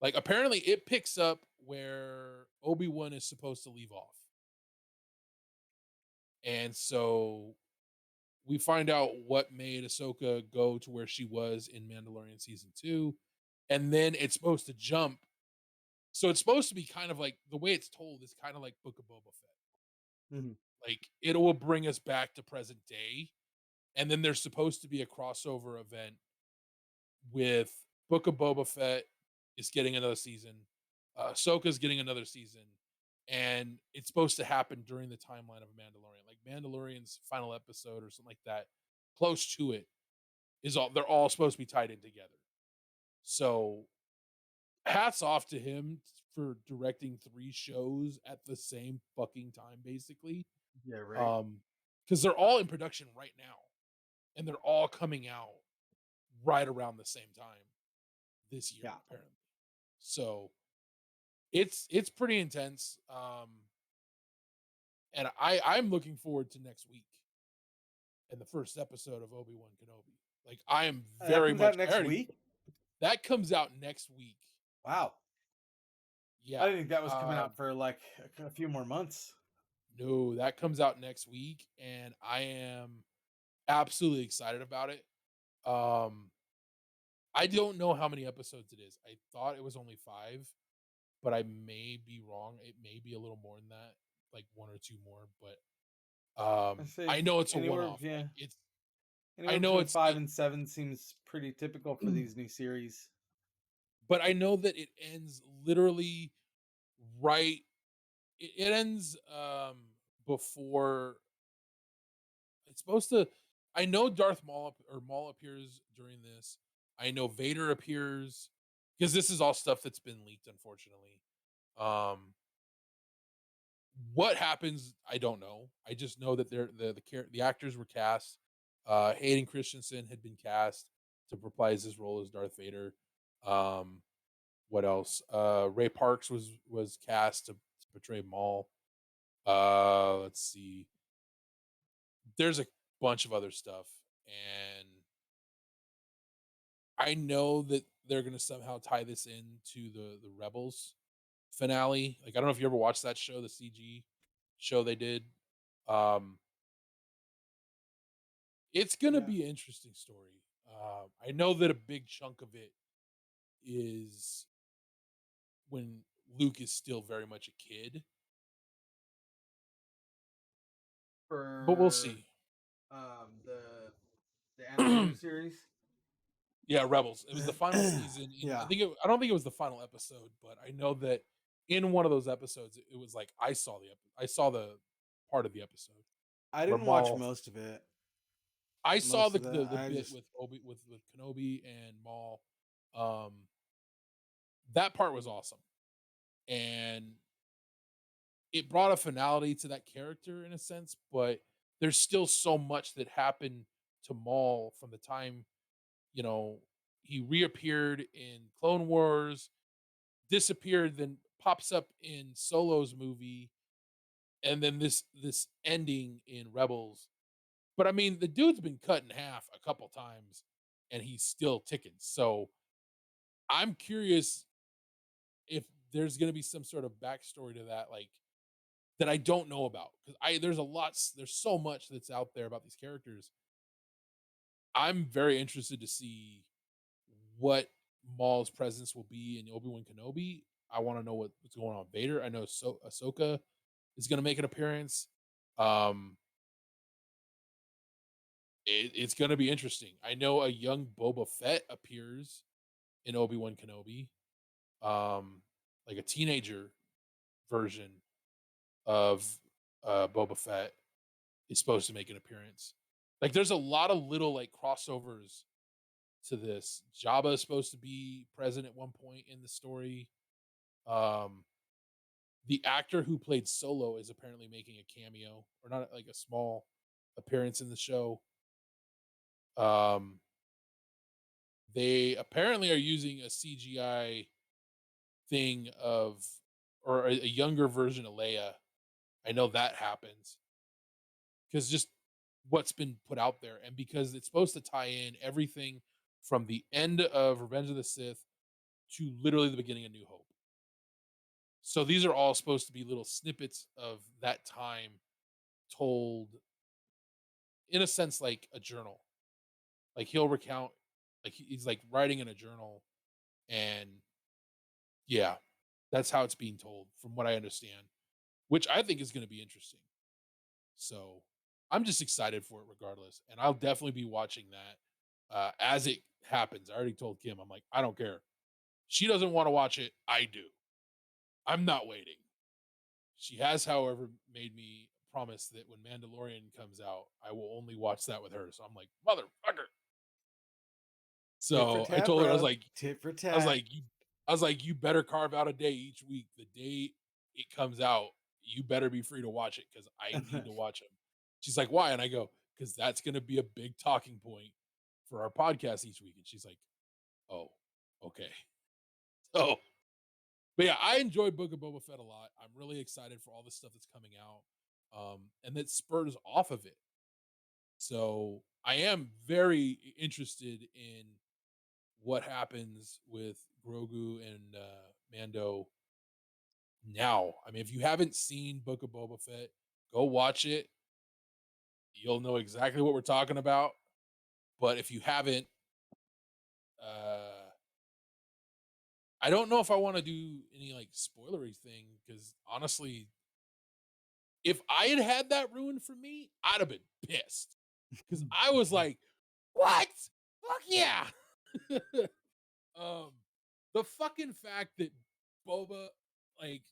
Like apparently it picks up where Obi-Wan is supposed to leave off. And so we find out what made Ahsoka go to where she was in Mandalorian season 2. And then it's supposed to jump. So it's supposed to be kind of like the way it's told is kind of like Book of Boba Fett.
Mhm.
Like it will bring us back to present day. And then there's supposed to be a crossover event with Book of Boba Fett is getting another season. Ahsoka's getting another season. And it's supposed to happen during the timeline of Mandalorian. Like Mandalorian's final episode or something like that, close to it, is all they're all supposed to be tied in together. So hats off to him for directing 3 shows at the same fucking time, basically.
Yeah. Right.
Because they're all in production right now. And they're all coming out right around the same time this year,
Yeah.
apparently. So it's pretty intense. And I'm looking forward to next week and the first episode of Obi-Wan Kenobi. Like I am
That
very
comes out
much
next week.
that comes out next week.
Wow.
Yeah.
I didn't think that was coming out for like a few more months.
No, that comes out next week, and I am absolutely excited about it. Um, I don't know how many episodes it is. I thought it was only 5, but I may be wrong. It may be a little more than that, like 1 or 2 more. But
I say
I know it's a
anywhere,
one-off.
yeah,
Like it's, I
anywhere
know
between
it's,
5 and 7 seems pretty typical for these new series.
but I know that it ends literally right. It ends before it's supposed to. I know Darth Maul or Maul appears during this. I know Vader appears because this is all stuff that's been leaked, unfortunately. Um, what happens, I don't know. I just know that the actors were cast. Hayden Christensen had been cast to reprise his role as Darth Vader. Um, what else? Ray Parks was cast to portray Maul. Let's see. There's a bunch of other stuff, and I know that they're gonna somehow tie this into the Rebels finale. Like I don't know if you ever watched that show, the CG show they did. Um, it's gonna
Yeah.
be an interesting story. I know that a big chunk of it is when Luke is still very much a kid, but we'll
For
see.
the animated series.
Yeah, Rebels. It was the final season.
Yeah.
I don't think it was the final episode, but I know that in one of those episodes, it was like I saw the part of the episode
I
where
didn't watch
Maul.
most of it.
I saw
Most
the
of that.
the
I
bit
just
with with Kenobi and Maul. Um, that part was awesome, and it brought a finality to that character in a sense. But there's still so much that happened to Maul from the time you know he reappeared in Clone Wars, disappeared, then pops up in Solo's movie, and then this ending in Rebels. But I mean, the dude's been cut in half a couple times, and he's still ticking. So I'm curious if there's going to be some sort of backstory to that, like that I don't know about, because there's so much that's out there about these characters. I'm very interested to see what Maul's presence will be in Obi-Wan Kenobi. I want to know what's going on with Vader. I know Ahsoka is going to make an appearance. Um, it's going to be interesting. I know a young Boba Fett appears in Obi-Wan Kenobi, like a teenager version of Boba Fett is supposed to make an appearance. Like, there's a lot of little like crossovers to this. Jabba is supposed to be present at one point in the story. Um, the actor who played Solo is apparently making a cameo, or not like a small appearance in the show. Um, they apparently are using a CGI thing of, or a younger version of Leia. I know that happens because just what's been put out there, and because it's supposed to tie in everything from the end of Revenge of the Sith to literally the beginning of New Hope. So these are all supposed to be little snippets of that time told in a sense like a journal. Like he'll recount, like he's like writing in a journal, and yeah, that's how it's being told from what I understand, which I think is going to be interesting. So I'm just excited for it regardless, and I'll definitely be watching that as it happens. I already told Kim, I'm like, I don't care. She doesn't want to watch it. I do. I'm not waiting. She has, however, made me promise that when Mandalorian comes out, I will only watch that with her. So I'm like, motherfucker.
tit for
So I
tat,
told her,
bro. Tit for
I was
tat.
like, you better carve out a day each week. The day it comes out, you better be free to watch it because I need to watch them. She's like, why? And I go, because that's going to be a big talking point for our podcast each week. And she's like, oh, okay. So, but yeah, I enjoy Book of Boba Fett a lot. I'm really excited for all the stuff that's coming out, and that spurs off of it. So I am very interested in what happens with Grogu and Mando now. I mean, if you haven't seen Book of Boba Fett, go watch it. You'll know exactly what we're talking about. But if you haven't, uh, I don't know if I want to do any like spoilery thing because honestly, if I had had that ruined for me, I'd have been pissed because I was like, "What? Fuck yeah!" um, the fucking fact that Boba, like,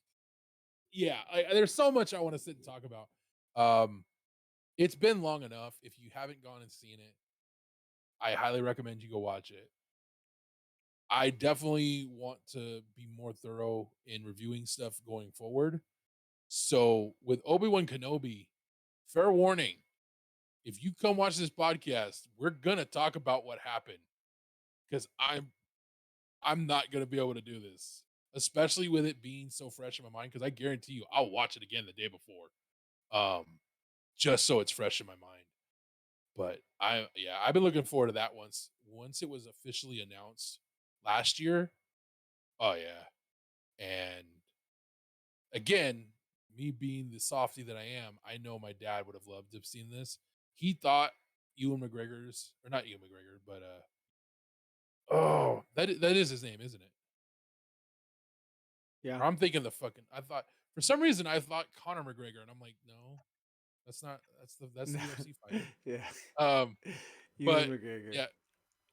yeah, there's so much I want to sit and talk about. Um, it's been long enough. If you haven't gone and seen it, I highly recommend you go watch it. I definitely want to be more thorough in reviewing stuff going forward. So with Obi-Wan Kenobi, fair warning, if you come watch this podcast, we're gonna talk about what happened because I'm not gonna be able to do this, especially with it being so fresh in my mind. Because I guarantee you, I'll watch it again the day before, just so it's fresh in my mind. But I've been looking forward to that once it was officially announced last year. Oh yeah, and again, me being the softy that I am, I know my dad would have loved to have seen this. He thought Ewan McGregor's, or not Ewan McGregor, but Oh, that is his name, isn't it?
Yeah.
Or I'm thinking I thought for some reason I thought Conor McGregor, and I'm like, no, that's not. That's the UFC fighter.
Yeah.
Um,
Ewan
but
McGregor.
yeah,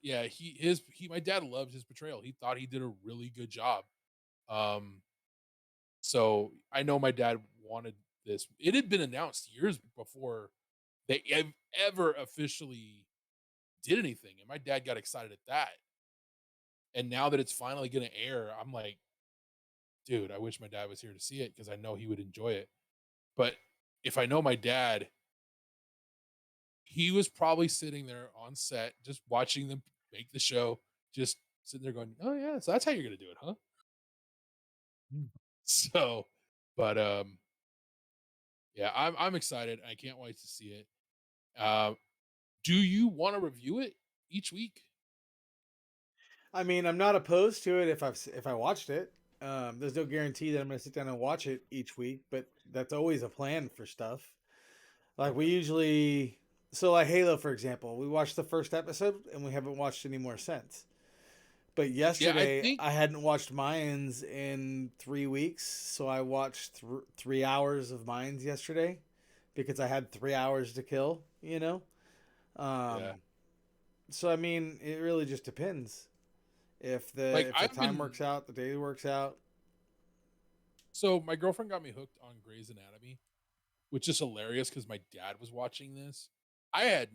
yeah, my dad loved his portrayal. He thought he did a really good job. Um, so I know my dad wanted this. It had been announced years before they ever officially did anything, and my dad got excited at that. And now that it's finally going to air, I'm like, dude, I wish my dad was here to see it because I know he would enjoy it. But if I know my dad, he was probably sitting there on set, just watching them make the show, just sitting there going, "Oh yeah, so that's how you're gonna do it, huh?" Mm. So, but yeah, I'm excited. I can't wait to see it. Uh, do you want to review it each week?
I mean, I'm not opposed to it if I watched it. There's no guarantee that I'm going to sit down and watch it each week, but that's always a plan for stuff. Like we
Okay.
usually, so like Halo, for example, we watched the first episode and we haven't watched any more since. But
Yeah, I
yesterday,
think
I hadn't watched Mayans in 3 weeks, so I watched 3 hours of Mayans yesterday because I had 3 hours to kill.
yeah.
Um, so I mean, it really just depends.
Like
If the time works out, the day works out.
so my girlfriend got me hooked on Grey's Anatomy, which is hilarious because my dad was watching this. I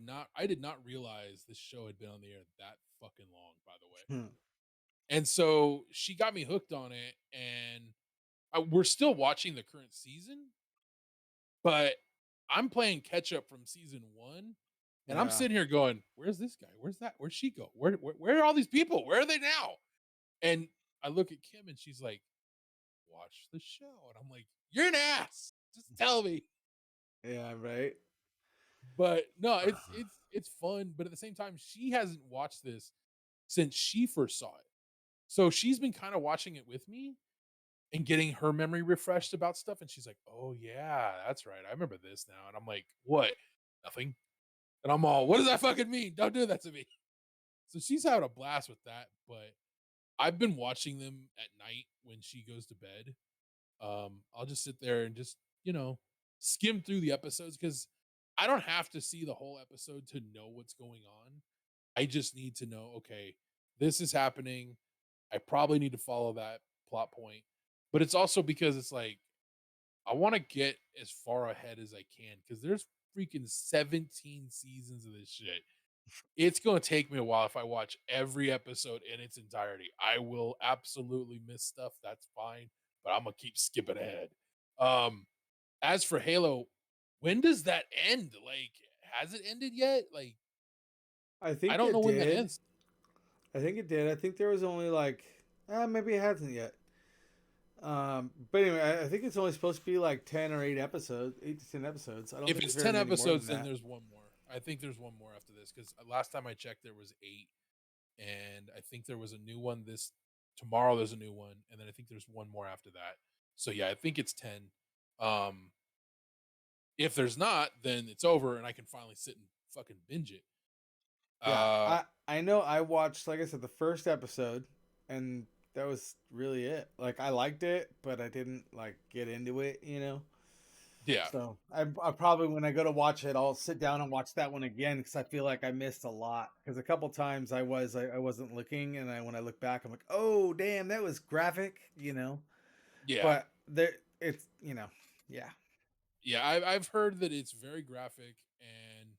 did not realize this show had been on the air that fucking long, by the way.
Hmm.
And so she got me hooked on it, and we're still watching the current season, but I'm playing catch up from season one, and I'm
Yeah,
sitting here going, "Where's this guy? Where's that? Where'd she go? Where are all these people? Where are they now?" And I look at Kim, and she's like, "Watch the show," and I'm like, "You're an ass. Just tell me."
yeah, right.
But no, it's fun, but at the same time, she hasn't watched this since she first saw it. So she's been kind of watching it with me and getting her memory refreshed about stuff. And she's like, "Oh yeah, that's right. I remember this now." And I'm like, "What? Nothing." And I'm all, "What does that fucking mean? Don't do that to me." So she's having a blast with that. But I've been watching them at night when she goes to bed. I'll just sit there and just, skim through the episodes because I don't have to see the whole episode to know what's going on. I just need to know, okay, this is happening. I probably need to follow that plot point. But it's also because it's like I want to get as far ahead as I can because there's freaking 17 seasons of this shit. It's going to take me a while if I watch every episode in its entirety. I will absolutely miss stuff. That's fine, but I'm going to keep skipping ahead. Um, as for Halo, when does that end? Like, has it ended yet? Like,
I
I
think
don't know
it
when that
did.
ends.
I think it did. I think there was only like, maybe it hasn't yet. But anyway, I think it's only supposed to be like 10 or 8 episodes, 8 to 10 episodes. I don't
If
think
it's
it's very
10
many more than
episodes, then
that.
there's one more. I think there's one more after this because last time I checked, there was 8. And I think there was a new one this tomorrow. There's a new one. And then I think there's one more after that. So yeah, I think it's 10. Um, if there's not, then it's over and I can finally sit and fucking binge it.
Yeah,
Uh,
I know. I watched, like I said, the first episode, and that was really it. Like I liked it, but I didn't like get into it.
yeah,
So I probably when I go to watch it, I'll sit down and watch that one again because I feel like I missed a lot. Because a couple times I wasn't looking, and when I look back, I'm like, oh damn, that was graphic.
yeah.
But there, it's yeah.
Yeah, I've heard that it's very graphic, and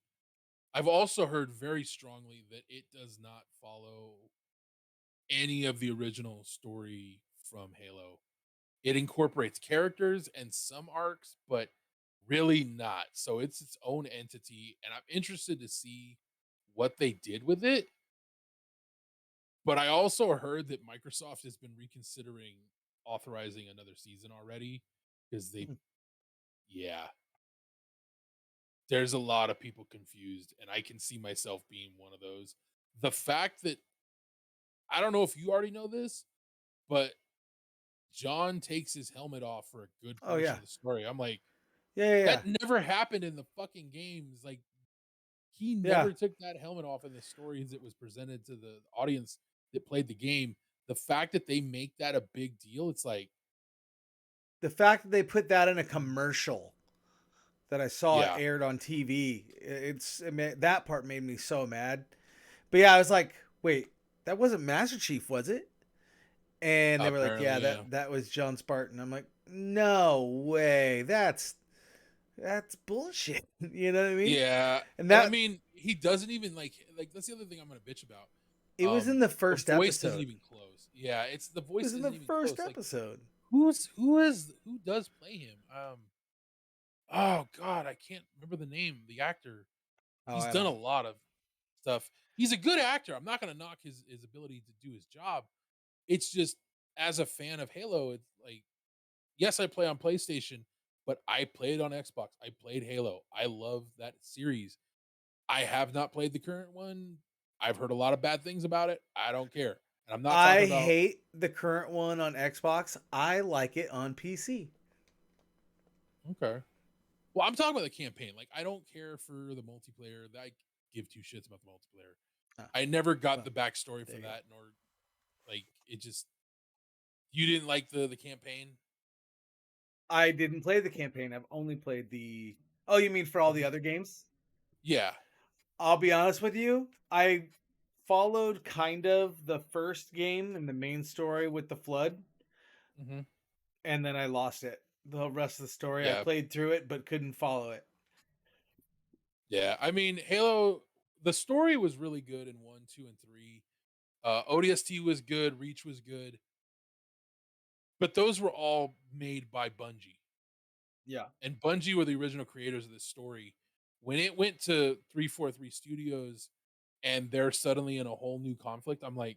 I've also heard very strongly that it does not follow any of the original story from Halo. It incorporates characters and some arcs, but really not. So it's its own entity, and I'm interested to see what they did with it. But I also heard that Microsoft has been reconsidering authorizing another season already because yeah, there's a lot of people confused, and I can see myself being one of those. The fact that I don't know if you already know this, but John takes his helmet off for a good
Oh
portion
yeah,
of the story. I'm like,
yeah, yeah,
that
yeah.
never happened in the fucking games. Like, he
Yeah.
never took that helmet off in the story as it was presented to the audience that played the game. The fact that they make that a big deal, it's like,
The fact that they put that in a commercial that I saw
yeah,
aired on TV, that part made me so mad. But yeah, I was like, wait, that wasn't Master Chief, was it? And they were like, yeah,
apparently, yeah.
that was John Spartan. I'm like, no way, that's bullshit. You know what I mean?
Yeah,
And
and I
that
mean, he doesn't even like that's the other thing I'm gonna bitch about.
it was in the
The
first
voice doesn't
episode.
even close. Yeah, it's the
It
voice
was in
isn't
the
even
first
close. Like
episode.
who does play him? Oh god, I can't remember the name, the actor.
Oh,
He's
I
done a
don't.
lot of stuff. He's a good actor. I'm not gonna knock his ability to do his job. It's just as a fan of Halo, it's like yes, I play on PlayStation, but I played on Xbox. I played Halo. I love that series. I have not played the current one. I've heard a lot of bad things about it. I don't care. And I'm not talking
I
about
hate the current one on Xbox. I like it on PC.
okay. Well, I'm talking about the campaign. Like I don't care for the multiplayer. I give two shits about the multiplayer.
Ah,
I never got
well,
the backstory
there
for
you go.
that, nor like it just you didn't like the campaign.
I didn't play the campaign. I've only played the. Oh, you mean for all the other games?
Yeah.
I'll be honest with you. I followed kind of the first game and the main story with the flood,
Hmm.
and then I lost it. The rest of the story, I
Yeah.
played through it but couldn't follow it.
Yeah. I mean, Halo. The story was really good in 1, 2, and 3. ODST was good. Reach was good. But those were all made by Bungie.
Yeah.
And Bungie were the original creators of this story. When it went to 343 Studios and they're suddenly in a whole new conflict, I'm like,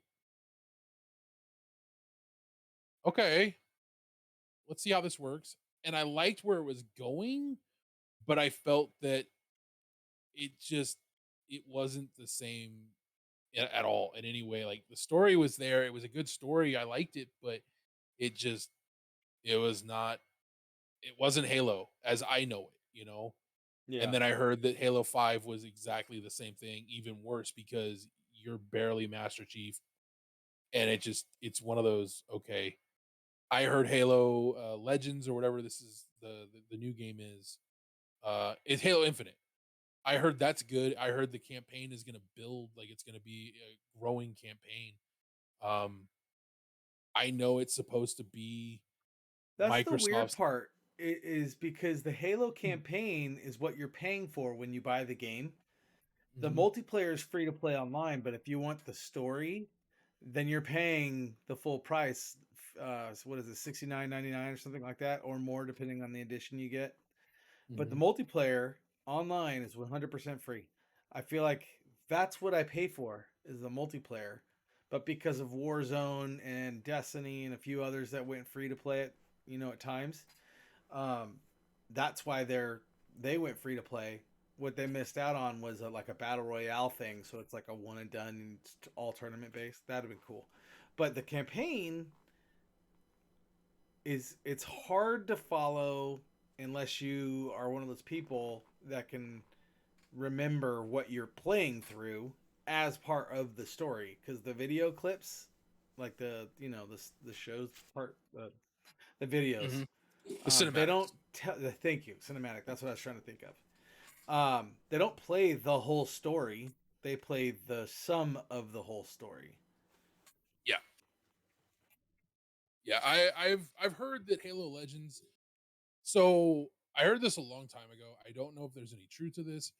okay, let's see how this works. And I liked where it was going, but I felt that it wasn't the same at all in any way. Like the story was there, it was a good story, I liked it, but it just it was not it wasn't Halo as I know it.
Yeah.
And then I heard that Halo 5 was exactly the same thing, even worse because you're barely Master Chief. And it's one of those, okay. I heard Halo Legends or whatever this is the new game is Halo Infinite. I heard that's good. I heard the campaign is gonna build, like it's gonna be a growing campaign. Um I know it's supposed to be
That's the weird
Microsoft's.
part is because the Halo campaign is what you're paying for when you buy the game. The
Mhm.
multiplayer is free to play online, but if you want the story, then you're paying the full price. So what is it, $69.99 or something like that, or more, depending on the edition you get. But the
Mhm.
multiplayer online is 100% free. I feel like that's what I pay for is the multiplayer. But because of Warzone and Destiny and a few others that went free to play it, at times, um, that's why they went free to play. What they missed out on was like a battle royale thing, so it's like a one and done and it's all tournament based. That'd have been cool. But the campaign it's hard to follow unless you are one of those people that can remember what you're playing through as part of the story because the video clips like the shows part the videos
Mhm. The
they don't
cinematics.
tell thank you cinematic, that's what I was trying to think of. They don't play the whole story, they play the sum of the whole story.
Yeah. Yeah, I've heard that Halo Legends. So I heard this a long time ago. I don't know if there's any truth to this,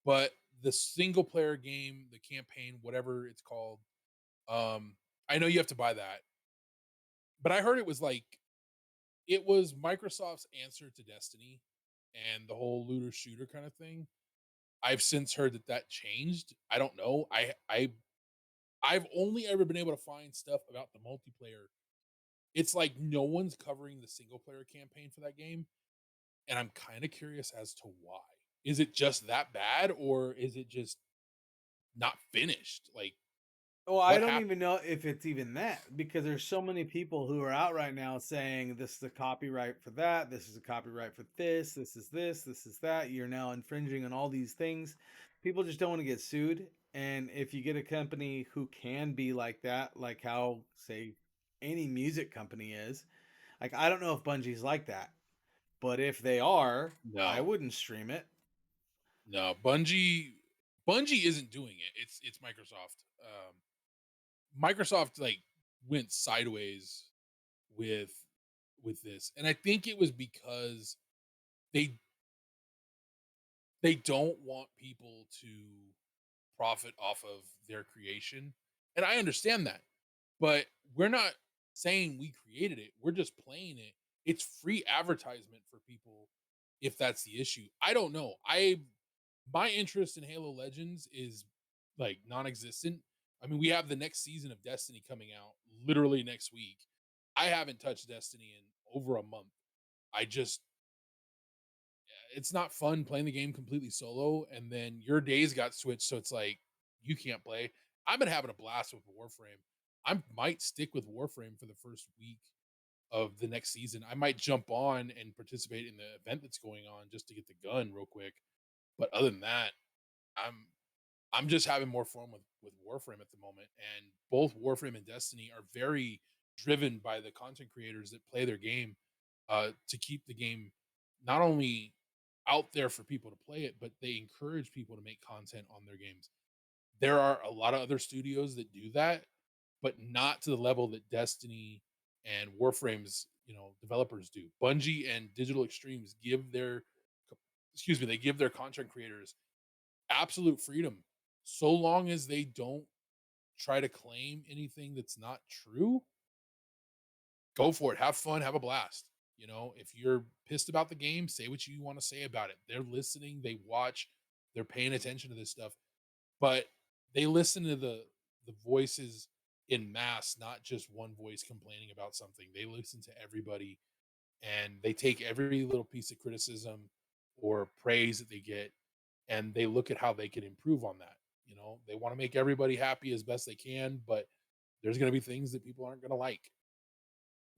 but the single player game, the campaign, whatever it's called, I know you have to buy that, but I heard it was Microsoft's answer to Destiny and the whole looter shooter kind of thing. I've since heard that that changed. I don't know. I've only ever been able to find stuff about the multiplayer. It's like no one's covering the single player campaign for that game. And I'm kind of curious as to why. Is it just that bad or is it just not finished? Like
Well, I
what
don't
happened?
even know if it's even that because there's so many people who are out right now saying this is a copyright for that, this is a copyright for this is that. You're now infringing on all these things. People just don't want to get sued, And if you get a company who can be like that, like how, say, any music company is, like, I don't know if Bungie's like that, but if they are, I
No,
wouldn't stream it.
no, Bungie isn't doing it. It's Microsoft. Microsoft like went sideways with with this, and I think it was because they they don't want people to profit off of their creation, and I understand that, but we're not saying we created it. We're just playing it. It's free advertisement for people if that's the issue. I don't know. My interest in Halo Legends is like non-existent. I mean, we have the next season of Destiny coming out literally next week. I haven't touched Destiny in over a month. I just it's not fun playing the game completely solo and then your days got switched so it's like you can't play. I've been having a blast with Warframe. I might stick with Warframe for the first week of the next season. I might jump on and participate in the event that's going on just to get the gun real quick. But other than that, I'm I'm just having more fun with Warframe at the moment, and both Warframe and Destiny are very driven by the content creators that play their game to keep the game not only out there for people to play it, but they encourage people to make content on their games. There are a lot of other studios that do that, but not to the level that Destiny and Warframe's developers do. Bungie and Digital Extremes give their they give their content creators absolute freedom so long as they don't try to claim anything that's not true. Go for it, have fun, have a blast. If you're pissed about the game, say what you want to say about it. They're listening, they watch, they're paying attention to this stuff, but they listen to the voices in mass, not just one voice complaining about something. They listen to everybody, and they take every little piece of criticism or praise that they get, and they look at how they can improve on that. They want to make everybody happy as best they can, but there's going to be things that people aren't going to like.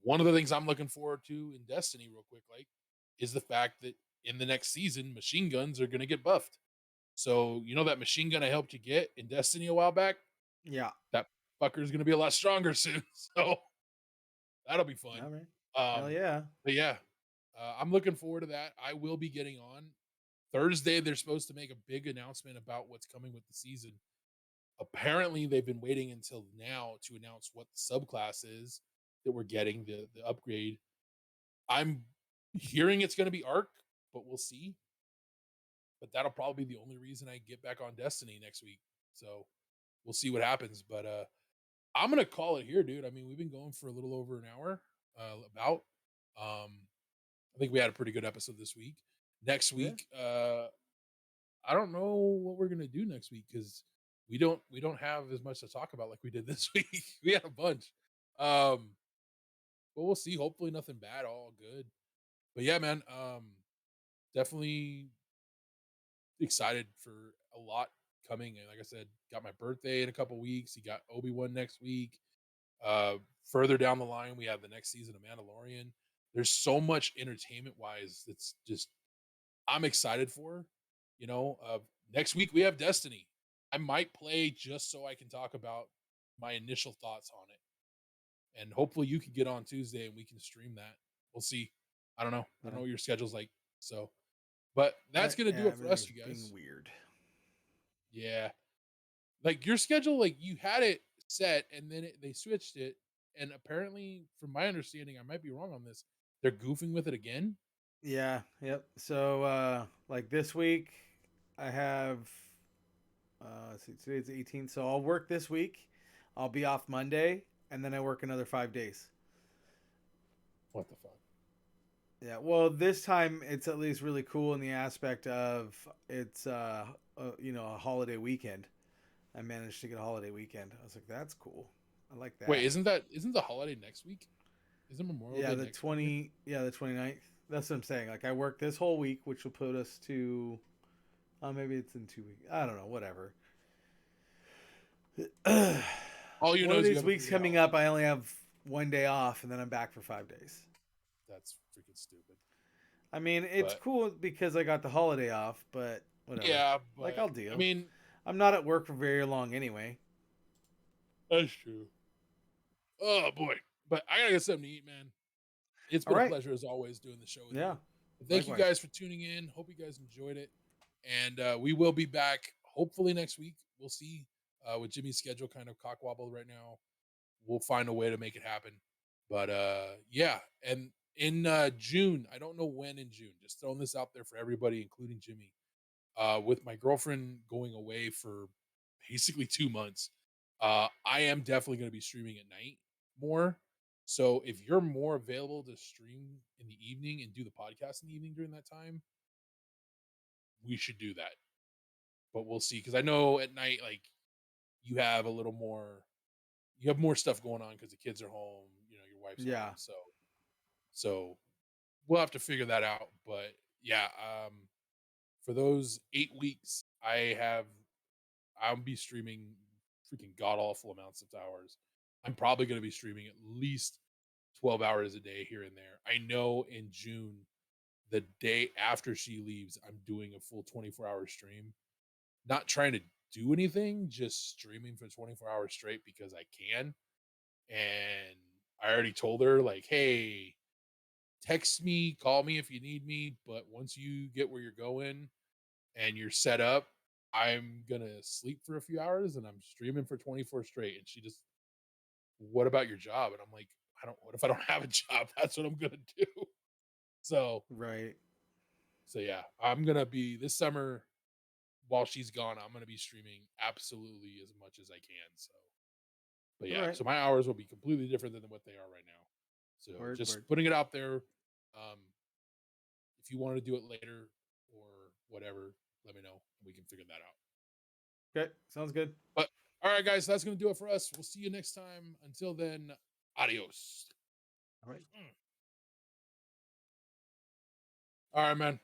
One of the things I'm looking forward to in Destiny, real quick, like, is the fact that in the next season, machine guns are going to get buffed. So, that machine gun I helped you get in Destiny a while back,
Yeah.
that fucker is going to be a lot stronger soon. So, that'll be fun.
All right. Hell
Um,
yeah.
but yeah, I'm looking forward to that. I will be getting on Thursday. They're supposed to make a big announcement about what's coming with the season. Apparently, they've been waiting until now to announce what the subclass is that we're getting, the upgrade. I'm hearing it's going to be Arc, but we'll see. But that'll probably be the only reason I get back on Destiny next week. So we'll see what happens. But I'm gonna call it here, dude. I mean, we've been going for a little over an hour. About. I think we had a pretty good episode this week. Next
Yeah.
week, I don't know what we're gonna do next week because we don't have as much to talk about like we did this week. We had a bunch. But we'll see. Hopefully nothing bad, all good. But yeah, man, definitely excited for a lot coming. And like I said, got my birthday in a couple weeks. You got Obi-Wan next week. Further down the line, we have the next season of Mandalorian. There's so much entertainment wise that's just I'm excited for. Next week we have Destiny. I might play just so I can talk about my initial thoughts on it. And hopefully you can get on Tuesday and we can stream that. We'll see. I don't know. I don't know what your schedule's like. So, but that's gonna do it for us, you guys.
Being weird.
Yeah. Like your schedule, like you had it set and then they switched it. And apparently, from my understanding, I might be wrong on this. They're goofing with it again.
Yeah. Yep. So, like this week, I have. Let's see, today's the 18th, so I'll work this week. I'll be off Monday, and then I work another 5 days.
What the fuck?
Yeah, well, this time it's at least really cool in the aspect of it's a holiday weekend. I managed to get a holiday weekend. I was like, that's cool. I like that.
Wait, isn't the holiday next week? Isn't Memorial
Yeah,
Day
the
next
20
weekend?
yeah, the 29th. That's what I'm saying. Like I work this whole week, which will put us to maybe it's in 2 weeks. I don't know, whatever.
All you know
One of
is you
these
have a
weeks
3-day
coming
holiday.
up, I only have one day off, and then I'm back for 5 days.
That's freaking stupid.
I mean, it's
But
cool because I got the holiday off, but whatever.
yeah,
Like
but
I'll
I
deal.
mean,
I'm not at work for very long anyway.
That's true. Oh boy, but I gotta get something to eat, man. It's been
All
a
right.
pleasure as always doing the show with
Yeah.
you. Thank you
Likewise.
guys for tuning in. Hope you guys enjoyed it, and we will be back hopefully next week. We'll see. With Jimmy's schedule kind of cockwobbled right now, we'll find a way to make it happen. But yeah, and in June, I don't know when in June. Just throwing this out there for everybody, including Jimmy. With my girlfriend going away for basically 2 months, I am definitely going to be streaming at night more. So if you're more available to stream in the evening and do the podcast in the evening during that time, we should do that. But we'll see, because I know at night, like, you have a little more, you have more stuff going on because the kids are home, your wife's
Yeah.
home, so we'll have to figure that out. But yeah, for those 8 weeks, I'll be streaming freaking god awful amounts of hours. I'm probably going to be streaming at least 12 hours a day here and there. I know in June, the day after she leaves, I'm doing a full 24-hour stream. Not trying to do anything, just streaming for 24 hours straight because I can. And I already told her, like, hey, text me, call me if you need me. But once you get where you're going and you're set up, I'm gonna sleep for a few hours and I'm streaming for 24 straight. And she just, what about your job? And I'm like, what if I don't have a job? That's what I'm gonna do. So
Right.
yeah, I'm gonna be this summer while she's gone, I'm gonna be streaming absolutely as much as I can. So, but
All
yeah,
right.
so my hours will be completely different than what they are right now. So
Word.
just putting it out there. If you want to do it later or whatever, let me know. We can figure that out.
Okay. Sounds good.
But all right, guys, that's going to do it for us. We'll see you next time. Until then, adios.
All right.
All right, man.